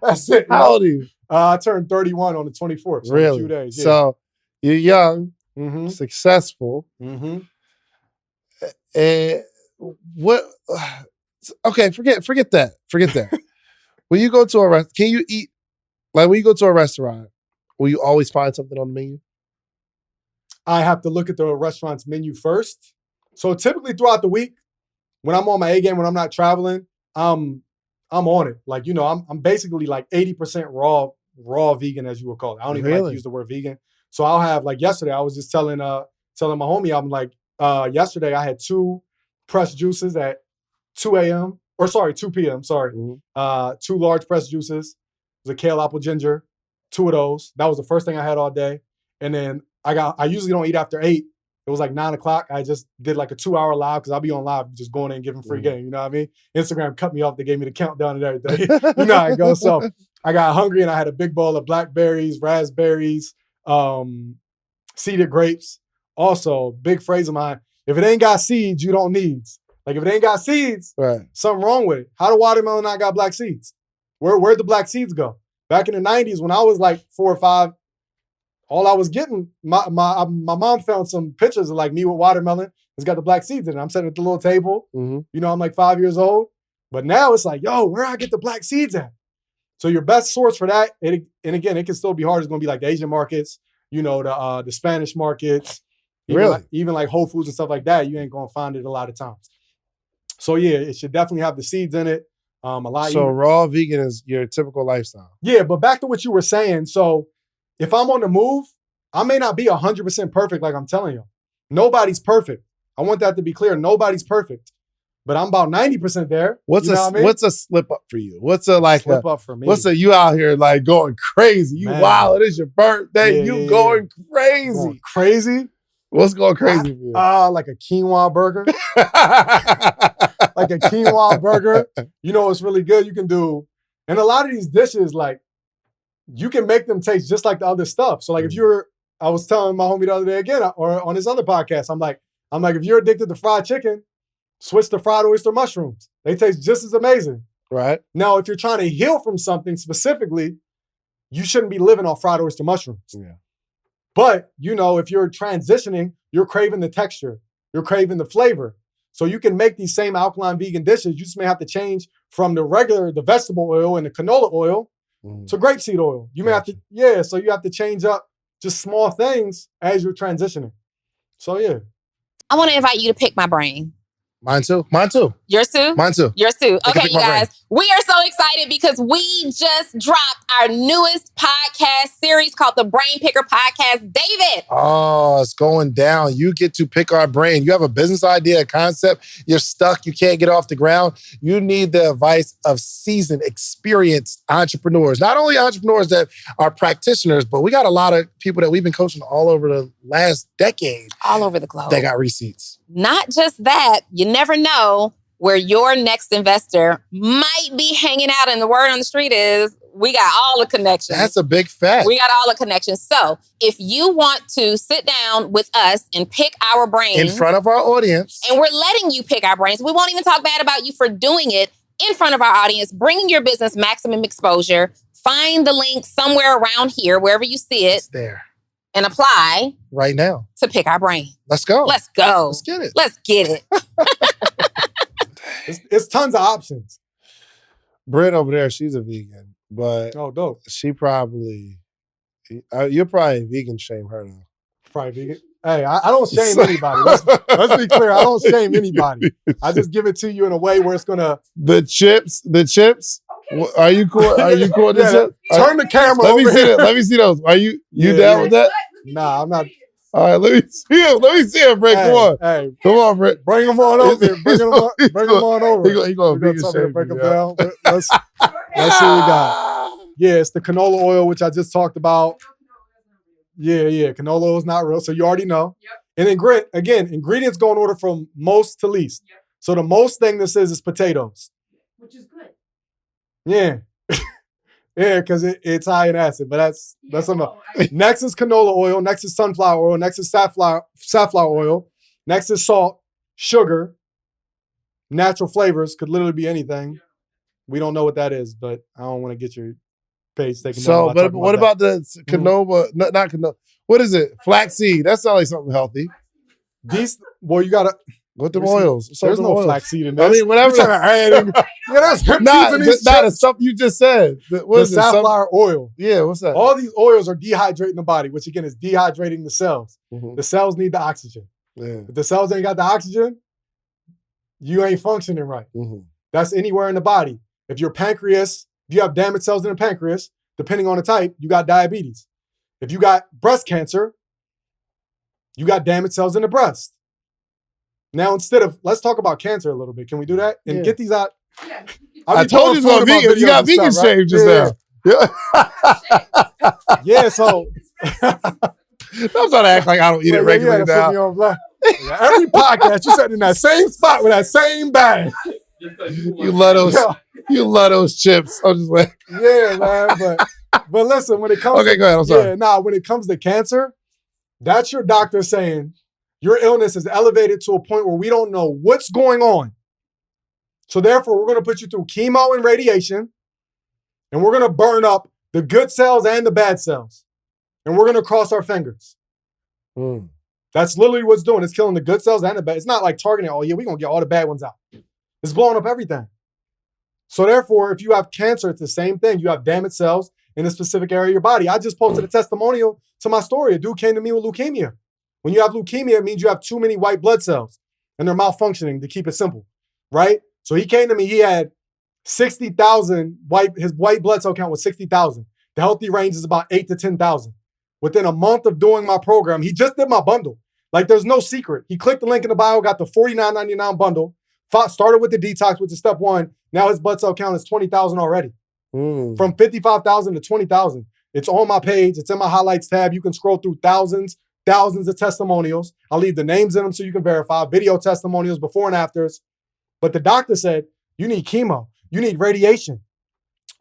A: That's it.
B: How old are you?
A: I turned 31 on the 24th. So
B: really?
A: In a few days. Yeah.
B: So you're young, successful. And what? Okay, forget that. When you go to a restaurant, can you eat? Like, when you go to a restaurant, will you always find something on the menu?
A: I have to look at the restaurant's menu first. So typically throughout the week, when I'm on my A game, when I'm not traveling, I'm on it. Like, I'm basically like 80% raw vegan, as you would call it. I don't even like to use the word vegan. So I'll have, like, yesterday, I was just telling my homie, I'm like, yesterday I had 2 pressed juices at 2 p.m. 2 large pressed juices. It was a kale, apple, ginger, 2 of those. That was the first thing I had all day. And then I usually don't eat after 8. It was like 9 o'clock. I just did like a 2-hour live, because I'll be on live just going in and giving free game. You know what I mean? Instagram cut me off. They gave me the countdown and everything. You know how it goes. So I got hungry and I had a big bowl of blackberries, raspberries, seeded grapes. Also, big phrase of mine: if it ain't got seeds, you don't need. Like, if it ain't got seeds, something wrong with it. How do watermelon not got black seeds? Where'd the black seeds go? Back in the 90s, when I was like 4 or 5, all I was getting, my mom found some pictures of like me with watermelon. It's got the black seeds in it. I'm sitting at the little table. I'm like 5 years old. But now it's like, yo, where I get the black seeds at? So your best source for that, and again, it can still be hard. It's going to be like the Asian markets, the Spanish markets, Even like Whole Foods and stuff like that, you ain't gonna find it a lot of times. So yeah, it should definitely have the seeds in it. A lot.
B: So raw vegan is your typical lifestyle.
A: Yeah, but back to what you were saying. So if I'm on the move, I may not be 100% perfect like I'm telling you. Nobody's perfect. I want that to be clear. Nobody's perfect. But I'm about 90% there.
B: What's a slip up for you? What's a slip
A: up for me?
B: What's a you out here like going crazy? You wild, it's your birthday. Going crazy.
A: Going crazy?
B: What's going crazy for you?
A: Like a quinoa burger. Like a quinoa burger. You know what's really good? You can do, and a lot of these dishes, like, you can make them taste just like the other stuff. So like I was telling my homie the other day again, or on this other podcast, I'm like, if you're addicted to fried chicken, switch to fried oyster mushrooms. They taste just as amazing.
B: Right.
A: Now, if you're trying to heal from something specifically, you shouldn't be living on fried oyster mushrooms.
B: Yeah.
A: But, if you're transitioning, you're craving the texture. You're craving the flavor. So you can make these same alkaline vegan dishes. You just may have to change from the vegetable oil and the canola oil to grapeseed oil. You may have to, so you have to change up just small things as you're transitioning. So, yeah.
C: I want to invite you to pick my brain.
B: Mine too.
C: Yours too?
B: Mine too.
C: Yours too. Okay, you guys. We are so excited because we just dropped our newest podcast series called the Brain Picker Podcast. David.
B: Oh, it's going down. You get to pick our brain. You have a business idea, a concept. You're stuck. You can't get off the ground. You need the advice of seasoned, experienced entrepreneurs. Not only entrepreneurs that are practitioners, but we got a lot of people that we've been coaching all over the last decade.
C: All over the globe.
B: They got receipts.
C: Not just that, you never know where your next investor might be hanging out. And the word on the street is we got all the connections.
B: That's a big fact.
C: We got all the connections. So if you want to sit down with us and pick our brains.
B: In front of our audience.
C: And we're letting you pick our brains. We won't even talk bad about you for doing it in front of our audience, bringing your business maximum exposure. Find the link somewhere around here, wherever you see it.
B: It's there.
C: And apply
B: right now
C: to pick our brain.
B: Let's go.
C: Let's go.
B: Let's get it.
C: Let's get it.
A: It's tons of options.
B: Britt over there, she's a vegan, but
A: dope.
B: She probably, you're probably vegan shame her though.
A: Probably vegan. Hey, I don't shame anybody. Let's be clear. I don't shame anybody. I just give it to you in a way where it's gonna.
B: The chips. Okay. Are you cool? Are you cool with the chips?
A: Turn the camera over here.
B: Let me see those. Are you down with that?
A: Nah, I'm not.
B: All right, let me see him, Britt. Come on.
A: Hey,
B: come on, Britt.
A: Bring him on over here. Bring him on over.
B: He going vegan shame.
A: Break him down. Let's see what we got. Yeah, it's the canola oil, which I just talked about. Yeah. Canola oil is not real, so you already know. Yep. And again, ingredients go in order from most to least. Yep. So the most thing this is potatoes. Which is good. Yeah. Yeah, because it's high in acid, but that's enough. Next is canola oil. Next is sunflower oil. Next is safflower oil. Next is salt, sugar, natural flavors. Could literally be anything. We don't know what that is, but I don't want to get your page taken down.
B: So, but what about the canola? Not canola. What is it? Flaxseed. That sounds like something healthy.
A: You gotta.
B: What the oils?
A: There's no flaxseed in this.
B: I mean, whatever.
A: There's hemp seeds in these
B: the stuff you just said.
A: The safflower oil.
B: Yeah, what's that?
A: All these oils are dehydrating the body, which again is dehydrating the cells. Mm-hmm. The cells need the oxygen. Yeah. If the cells ain't got the oxygen, you ain't functioning right. Mm-hmm. That's anywhere in the body. If you have damaged cells in the pancreas, depending on the type, you got diabetes. If you got breast cancer, you got damaged cells in the breast. Now, let's talk about cancer a little bit. Can we do that? And get these out. Yeah.
B: I told you about vegan. You got vegan shame just now.
A: Yeah, so.
B: I'm trying to act like I don't eat it regularly now.
A: Every podcast, you sat in that same spot with that same bag.
B: You love those chips. I'm just like.
A: Yeah, man. But listen, when it comes
B: go ahead. I'm sorry.
A: When it comes to cancer, that's your doctor saying, your illness is elevated to a point where we don't know what's going on. So therefore, we're going to put you through chemo and radiation, and we're going to burn up the good cells and the bad cells. And we're going to cross our fingers. Mm. That's literally what's doing. It's killing the good cells and the bad. It's not like targeting, we're going to get all the bad ones out. It's blowing up everything. So therefore, if you have cancer, it's the same thing. You have damaged cells in a specific area of your body. I just posted a testimonial to my story. A dude came to me with leukemia. When you have leukemia, it means you have too many white blood cells and they're malfunctioning, to keep it simple, right? So he came to me, he had 60,000 his white blood cell count was 60,000. The healthy range is about 8 to 10,000. Within a month of doing my program, he just did my bundle. Like, there's no secret. He clicked the link in the bio, got the $49.99 bundle, started with the detox, which is step 1. Now his blood cell count is 20,000 already. From 55,000 to 20,000. It's on my page. It's in my highlights tab. You can scroll through thousands of testimonials. I'll leave the names in them so you can verify. Video testimonials, before and afters. But the doctor said, you need chemo. You need radiation.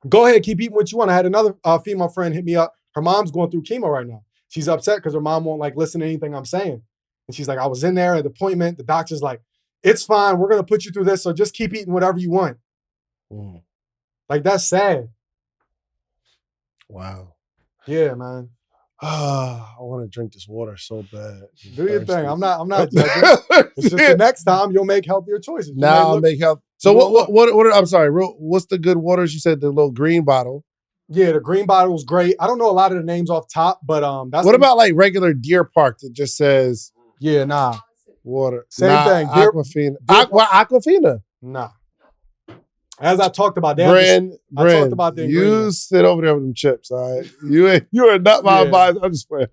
A: Go ahead, keep eating what you want. I had another female friend hit me up. Her mom's going through chemo right now. She's upset because her mom won't listen to anything I'm saying. And she's like, I was in there at the appointment. The doctor's like, it's fine. We're going to put you through this. So just keep eating whatever you want. Like, that's sad.
B: Wow.
A: Yeah, man.
B: I want to drink this water so bad.
A: Do your thing. I'm not judging. It's just the next time you'll make healthier choices.
B: Now I'll make health. So what I'm sorry, what's the good waters? You said the little green bottle.
A: Yeah, the green bottle was great. I don't know a lot of the names off top, but that's
B: what about like regular Deer Park that just says water?
A: Same thing.
B: Aquafina. Aquafina.
A: Nah. As I talked about, I talked about the
B: you sit over there with them chips, all right? You are not my advisor. I'm just playing,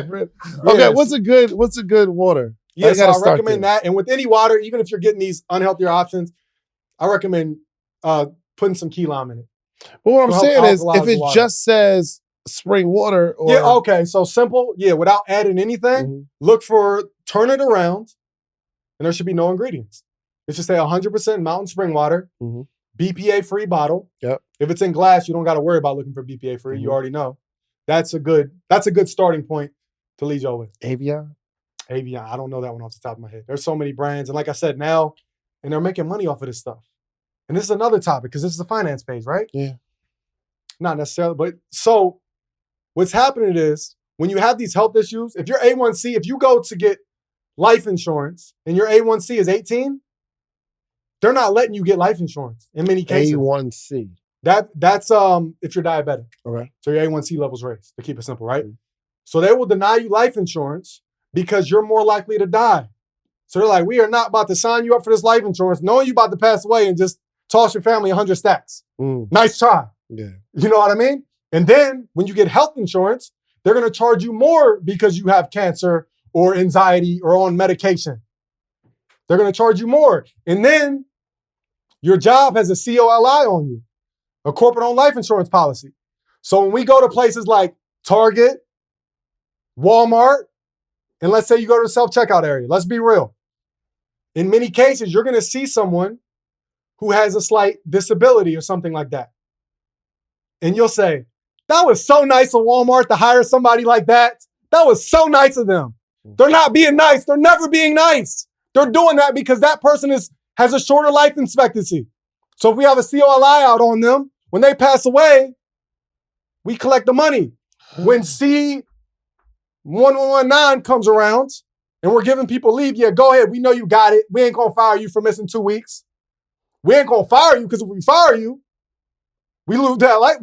B: friend. Okay, what's a good water?
A: Yeah, so I recommend that. And with any water, even if you're getting these unhealthier options, I recommend putting some key lime in it.
B: But what I'm saying is, if it just says spring water, or
A: okay, so simple, without adding anything, turn it around, and there should be no ingredients. It should say 100% mountain spring water, BPA-free bottle.
B: Yep.
A: If it's in glass, you don't got to worry about looking for BPA-free. You already know. That's a good starting point to lead y'all with.
B: Evian,
A: I don't know that one off the top of my head. There's so many brands, and like I said, now, and they're making money off of this stuff. And this is another topic because this is the finance page, right?
B: Yeah.
A: Not necessarily, but so what's happening is when you have these health issues, if your A1C, if you go to get life insurance and your A1C is 18, they're not letting you get life insurance in many cases.
B: A1C.
A: That's if you're diabetic.
B: Okay.
A: So your A1C level's raised, to keep it simple, right? So they will deny you life insurance because you're more likely to die. So they're like, we are not about to sign you up for this life insurance, knowing you about to pass away and just toss your family 100 stacks. Nice try.
B: Yeah.
A: You know what I mean? And then when you get health insurance, they're going to charge you more because you have cancer or anxiety or on medication. They're going to charge you more. And then your job has a COLI on you, a corporate-owned life insurance policy. So when we go to places like Target, Walmart, and let's say you go to the self-checkout area, let's be real. In many cases, you're going to see someone who has a slight disability or something like that. And you'll say, that was so nice of Walmart to hire somebody like that. That was so nice of them. They're not being nice. They're never being nice. They're doing that because that person has a shorter life expectancy. So if we have a COLI out on them, when they pass away, we collect the money. When C1119 comes around and we're giving people leave, go ahead. We know you got it. We ain't going to fire you for missing 2 weeks. We ain't going to fire you because if we fire you, we lose that life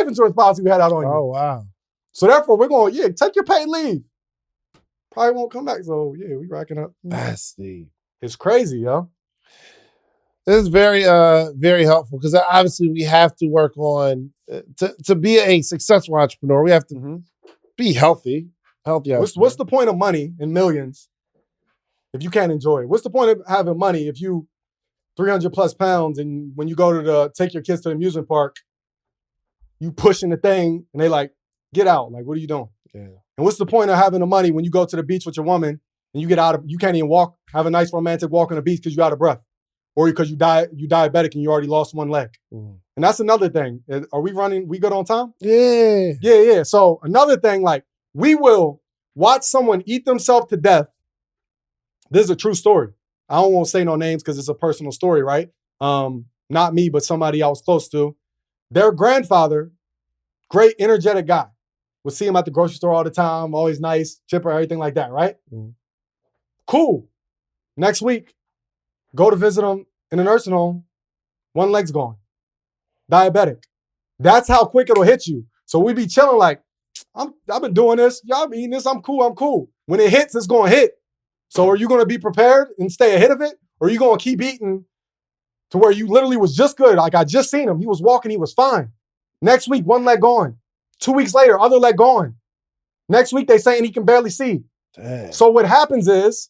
A: insurance policy we had out on you.
B: Oh, wow.
A: So therefore, we're going, take your paid leave. Probably won't come back. So we racking up.
B: That's deep.
A: It's crazy, yo.
B: This is very, very helpful because obviously we have to work on, to be a successful entrepreneur, we have to be healthy. What's the point of money in millions if you can't enjoy it? What's the point of having money if you 300 plus pounds and when you go to take your kids to the amusement park, you pushing the thing and they like, get out. Like, what are you doing? Yeah.
A: And what's the point of having the money when you go to the beach with your woman and you can't even walk, have a nice romantic walk on the beach because you're out of breath or because you diabetic and you already lost one leg. And that's another thing. Are we good on time?
B: Yeah.
A: Yeah. So another thing, like we will watch someone eat themselves to death. This is a true story. I don't want to say no names because it's a personal story, right? Not me, but somebody I was close to. Their grandfather, great energetic guy. Would see him at the grocery store all the time, always nice, chipper, everything like that, right? Cool. Next week, go to visit him in a nursing home, one leg's gone. Diabetic. That's how quick it'll hit you. So we be chilling like, I've been doing this, y'all be eating this, I'm cool. When it hits, it's going to hit. So are you going to be prepared and stay ahead of it? Or are you going to keep eating to where you literally was just good? Like I just seen him. He was walking. He was fine. Next week, one leg gone. 2 weeks later, other leg gone. Next week, they saying he can barely see.
B: Dang.
A: So what happens is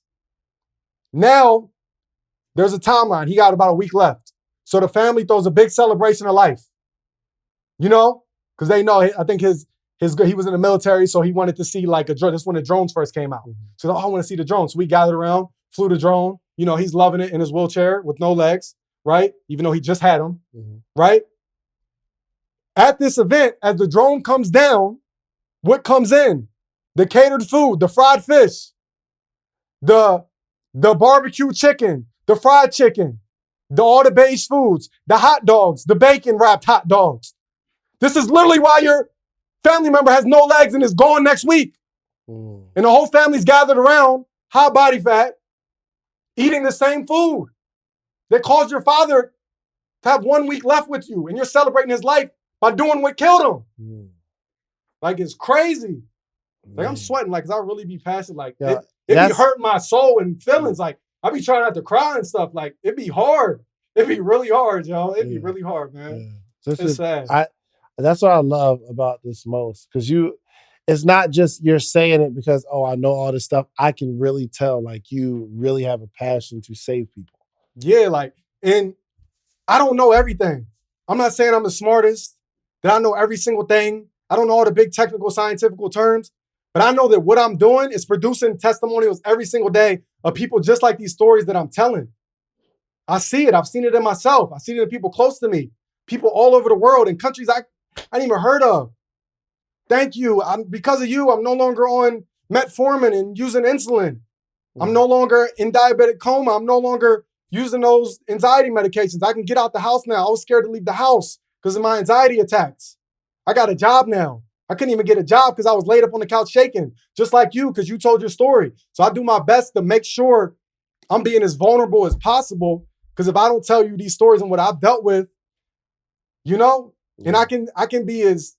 A: now there's a timeline. He got about a week left. So the family throws a big celebration of life. You know? Because they know, I think he was in the military, so he wanted to see like a drone. That's when the drones first came out. So I want to see the drone. So we gathered around, flew the drone. You know, he's loving it in his wheelchair with no legs, right? Even though he just had them, right? At this event, as the drone comes down, what comes in? The catered food, the fried fish, the barbecue chicken, the fried chicken, all the beige foods, the hot dogs, the bacon wrapped hot dogs. This is literally why your family member has no legs and is gone next week. And the whole family's gathered around, high body fat, eating the same food that caused your father to have 1 week left with you, and you're celebrating his life by doing what killed him. Like, it's crazy. Like, I'm sweating, like, 'cause I really be passionate. Like, it be hurting my soul and feelings. Like, I be trying not to cry and stuff. Like, it be hard. It be really hard, yo. It be really hard, man. It's sad.
B: That's what I love about this most. Because it's not just you're saying it because, oh, I know all this stuff. I can really tell, like, you really have a passion to save people.
A: Yeah, like, and I don't know everything. I'm not saying I'm the smartest, that I know every single thing. I don't know all the big technical, scientific terms, but I know that what I'm doing is producing testimonials every single day of people just like these stories that I'm telling. I see it. I've seen it in myself. I see it in people close to me, people all over the world in countries I ain't even heard of. Thank you. Because of you, I'm no longer on metformin and using insulin. I'm no longer in diabetic coma. I'm no longer using those anxiety medications. I can get out the house now. I was scared to leave the house because of my anxiety attacks. I got a job now. I couldn't even get a job because I was laid up on the couch shaking, just like you, because you told your story. So I do my best to make sure I'm being as vulnerable as possible, because if I don't tell you these stories and what I've dealt with, you know, and I can be as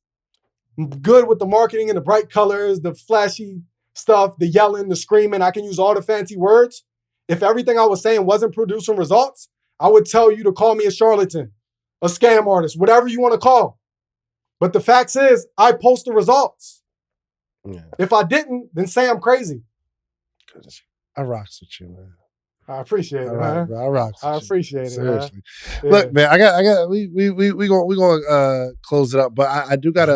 A: good with the marketing and the bright colors, the flashy stuff, the yelling, the screaming. I can use all the fancy words. If everything I was saying wasn't producing results, I would tell you to call me a charlatan, a scam artist, whatever you want to call. But the fact is, I post the results. Yeah. If I didn't, then say I'm crazy.
B: I rocks with you, man.
A: I appreciate it, man.
B: I rocks.
A: I appreciate it,
B: seriously.
A: Man.
B: Look, man, I got. We gonna close it up, but I do got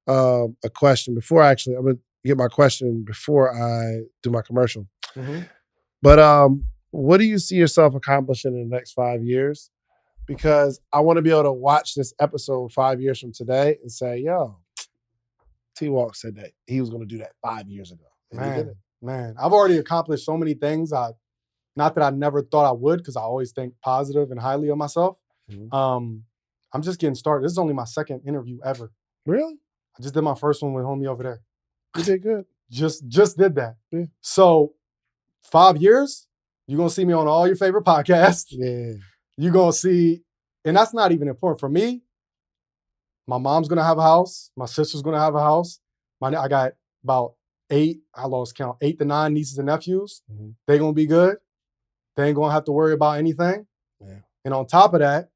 B: a question before. Actually, I'm gonna get my question before I do my commercial. But what do you see yourself accomplishing in the next 5 years? Because I want to be able to watch this episode 5 years from today and say, yo, T-Walk said that he was going to do that 5 years ago. And he did it.
A: Man, I've already accomplished so many things. Not that I never thought I would, because I always think positive and highly of myself. I'm just getting started. This is only my second interview ever.
B: Really?
A: I just did my first one with homie over there.
B: You did good.
A: Just did that.
B: Yeah.
A: So 5 years, you're going to see me on all your favorite podcasts.
B: Yeah.
A: You're going to see, and that's not even important for me. My mom's going to have a house. My sister's going to have a house. I got about 8 to 9 nieces and nephews. They're going to be good. They ain't going to have to worry about anything.
B: Yeah.
A: And on top of that,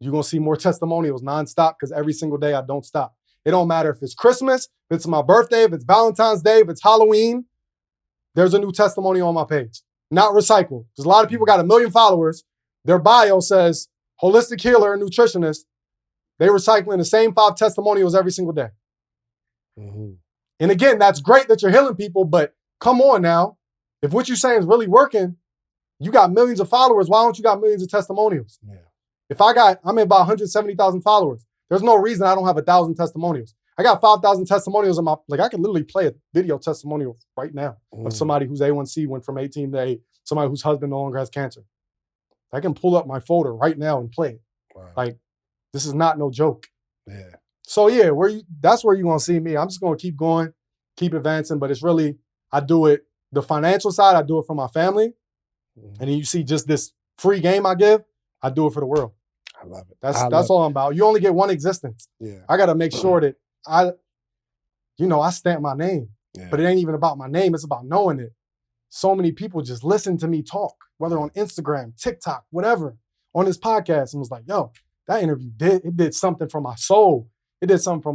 A: you're going to see more testimonials nonstop, because every single day I don't stop. It don't matter if it's Christmas, if it's my birthday, if it's Valentine's Day, if it's Halloween, there's a new testimonial on my page. Not recycled. Because a lot of people got 1 million followers. Their bio says holistic healer and nutritionist. They recycling the same 5 testimonials every single day. And again, that's great that you're healing people, but come on now. If what you're saying is really working, you got millions of followers. Why don't you got millions of testimonials? Yeah. If I'm at about 170,000 followers, there's no reason I don't have 1,000 testimonials. I got 5,000 testimonials on I can literally play a video testimonial right now of somebody whose A1C went from 18 to 8, somebody whose husband no longer has cancer. I can pull up my folder right now and play it. Wow. Like, this is not no joke.
B: Yeah.
A: So yeah, that's where you're gonna see me. I'm just gonna keep going, keep advancing, but it's really, I do it, the financial side, I do it for my family. And then you see just this free game I give, I do it for the world.
B: I love it.
A: That's all I'm about. You only get one existence.
B: Yeah.
A: I gotta make sure that I stamp my name.
B: Yeah.
A: But it ain't even about my name. It's about knowing it. So many people just listen to me talk, whether on Instagram, TikTok, whatever, on this podcast, and was like, yo, that interview did something for my soul. It did something for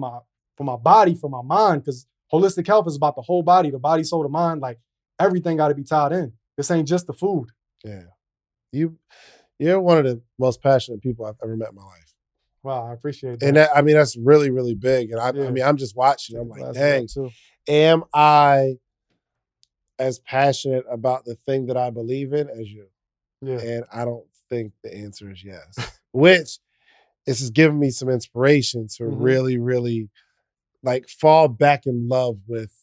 A: my body, for my mind, because holistic health is about the whole body, the body, soul, the mind. Like everything got to be tied in. This ain't just the food.
B: Yeah. You're one of the most passionate people I've ever met in my life.
A: Wow, I appreciate that.
B: And that's really, really big. And I mean, I'm just watching. I'm like, dang, am I as passionate about the thing that I believe in as you?
A: Yeah.
B: And I don't think the answer is yes. Which this has given me some inspiration to really, really like fall back in love with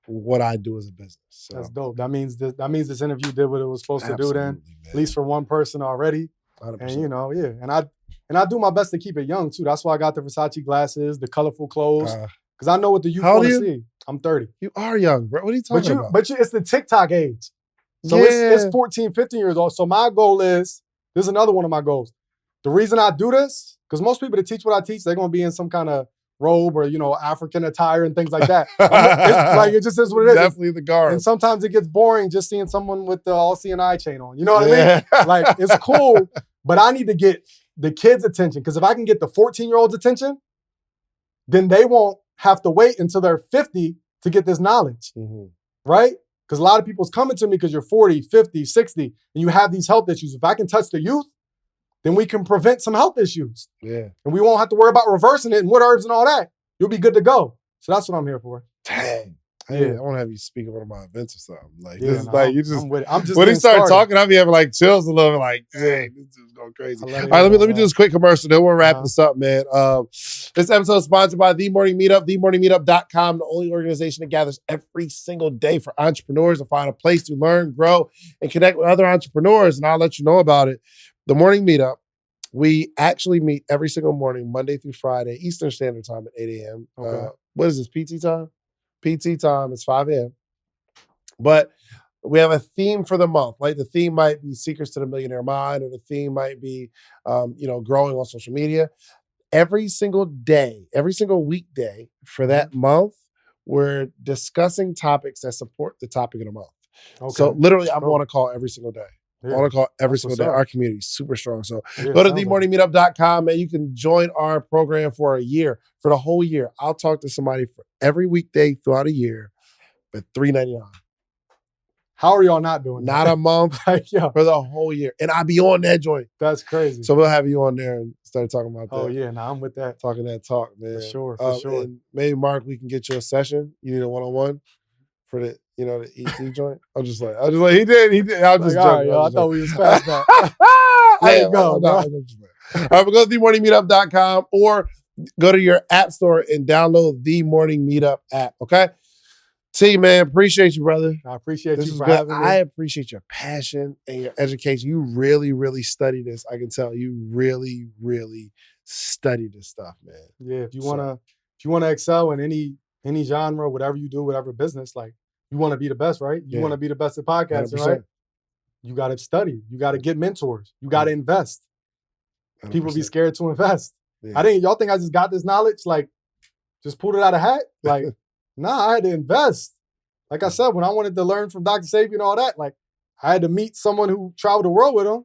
B: what I do as a business. So.
A: That's dope. That means this interview did what it was supposed to do then,
B: man.
A: at least for one person already.
B: 100%.
A: And you know, yeah. And I do my best to keep it young too. That's why I got the Versace glasses, the colorful clothes. Because I know what the youth want to see. I'm 30.
B: You are young, bro. What are you talking about?
A: But it's the TikTok age. So it's 14, 15 years old. So my goal is, this is another one of my goals. The reason I do this, because most people that teach what I teach, they're going to be in some kind of robe or, African attire and things like that. It just is what it is.
B: Definitely the garb.
A: And sometimes it gets boring just seeing someone with the all-seeing eye chain on. You know what I mean? Like, it's cool, but I need to get the kids' attention. Because if I can get the 14-year-olds' attention, then they won't have to wait until they're 50 to get this knowledge, right? Because a lot of people's coming to me because you're 40, 50, 60, and you have these health issues. If I can touch the youth, then we can prevent some health issues.
B: Yeah.
A: And we won't have to worry about reversing it and wood herbs and all that. You'll be good to go. So that's what I'm here for.
B: Dang.
A: Yeah.
B: I want to have you speak at one of my events or something. Like,
A: Yeah,
B: this is like, you just,
A: I'm just
B: when he started
A: started
B: talking, I'll be having like chills a little bit, like, dang, this is going crazy. All right, let me do this quick commercial. Then we'll wrap this up, man. This episode is sponsored by The Morning Meetup, themorningmeetup.com, the only organization that gathers every single day for entrepreneurs to find a place to learn, grow, and connect with other entrepreneurs. And I'll let you know about it. The Morning Meetup, we actually meet every single morning, Monday through Friday, Eastern Standard Time at 8 a.m.
A: Okay.
B: What is this, PT time? PT time is 5 a.m. But we have a theme for the month. Like the theme might be Secrets to the Millionaire Mind, or the theme might be, growing on social media. Every single day, every single weekday for that month, we're discussing topics that support the topic of the month. Okay. So literally, I'm on a call every single day. Yeah. I want to call every single day. Our community is super strong. So go to themorningmeetup.com and you can join our program for a year, for the whole year. I'll talk to somebody for every weekday throughout a year for $3.99.
A: How are y'all not doing
B: Not a month, for the whole year. And I'll be on that joint.
A: That's crazy.
B: So we'll have you on there and start talking about that.
A: Oh, yeah. Nah, I'm with that.
B: Talking that talk, man.
A: For sure.
B: And maybe, Mark, we can get you a session. You need a one-on-one for the ET joint. I'm just like, he did. I'll just
A: all right, yo, I thought we was past that. There you go, bro.
B: All right, but go to themorningmeetup.com or go to your app store and download the Morning Meetup app, okay? T, man, appreciate you, brother.
A: I appreciate you for
B: good.
A: having me.
B: I appreciate your passion and your education. You really, really study this. I can tell you really, really study this stuff, man.
A: Yeah, if you wanna excel in any genre, whatever you do, whatever business, like you want to be the best, right? You want to be the best at podcasting, 100%. Right? You got to study. You got to get mentors. You got to invest. 100%. People be scared to invest. Yeah. Y'all think I just got this knowledge, like just pulled it out of hat? Like, nah, I had to invest. Like I said, when I wanted to learn from Dr. Sabi and all that, like I had to meet someone who traveled the world with him.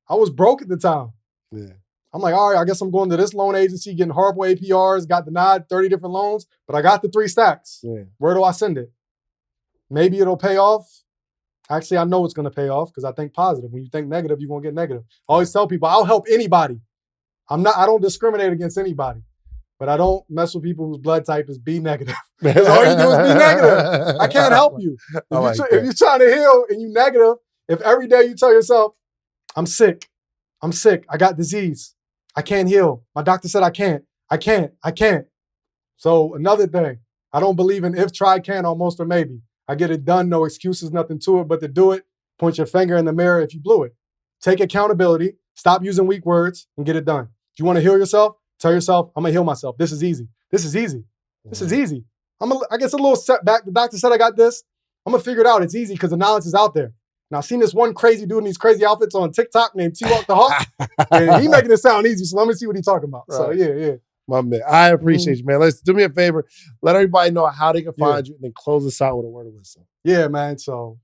A: I was broke at the time.
B: Yeah.
A: I'm like, all right, I guess I'm going to this loan agency, getting horrible APRs, got denied 30 different loans, but I got the 3 stacks. Yeah. Where do I send it? Maybe it'll pay off. Actually, I know it's going to pay off because I think positive. When you think negative, you're going to get negative. I always tell people, I'll help anybody. I don't discriminate against anybody, but I don't mess with people whose blood type is B negative. Because all you do is be negative. I can't help you. If you're trying to heal and you're negative, if every day you tell yourself, I'm sick, I got disease, I can't heal. My doctor said I can't. So another thing, I don't believe in if, try, can, almost, or maybe. I get it done, no excuses, nothing to it but to do it. Point your finger in the mirror if you blew it. Take accountability, stop using weak words, and get it done. If you want to heal yourself, tell yourself, I'm going to heal myself. This is easy. This is easy. This is easy. I guess a little setback. The doctor said I got this. I'm going to figure it out. It's easy because the knowledge is out there. Now, I've seen this one crazy dude in these crazy outfits on TikTok named Twalk Da Hulk, and he making it sound easy, so let me see what he's talking about. Right. So, yeah.
B: My man, I appreciate you, man. Let's do me a favor. Let everybody know how they can find you, and then close us out with a word of wisdom.
A: Yeah, man. So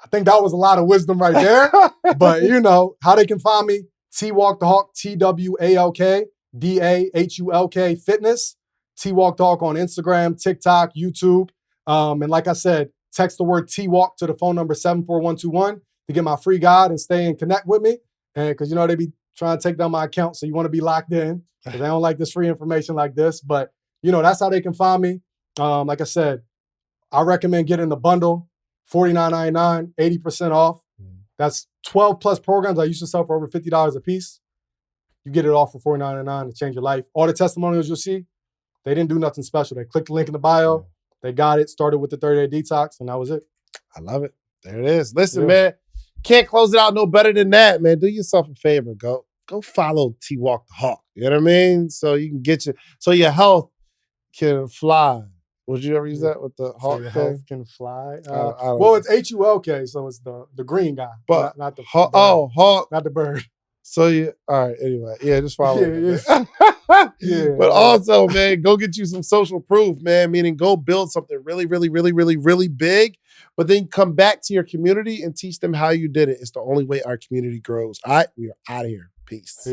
A: I think that was a lot of wisdom right there. But you know how they can find me: Twalk Da Hulk, TWALK DAHULK Fitness. Twalk Da Hulk on Instagram, TikTok, YouTube, and like I said, text the word Twalk to the phone number 74121 to get my free guide and stay and connect with me. And because you know they be trying to take down my account, so you want to be locked in because they don't like this free information like this. But you know that's how they can find me. Like I said, I recommend getting the bundle, $49.99, 80% off. That's 12 plus programs I used to sell for over $50 a piece. You get it all for $49.99 to change your life. All the testimonials you'll see, they didn't do nothing special. They clicked the link in the bio. They got it, started with the 30-day detox, and that was it.
B: I love it. There it is. Listen, man, can't close it out no better than that, man. Do yourself a favor. Go follow Twalk Da Hulk. You know what I mean? So you can so your health can fly. Would you ever use that with the Hulk?
A: So your health can fly.
B: I don't
A: well,
B: know.
A: it's HULK, so it's the green guy,
B: but
A: not the
B: Hulk.
A: bird.
B: Oh, Hulk.
A: Not the bird.
B: So you, all right, anyway. Yeah, just follow it.
A: Yeah.
B: But also, man, go get you some social proof, man. Meaning go build something really, really, really, really, really big, but then come back to your community and teach them how you did it. It's the only way our community grows. All right, we are out of here. Peace.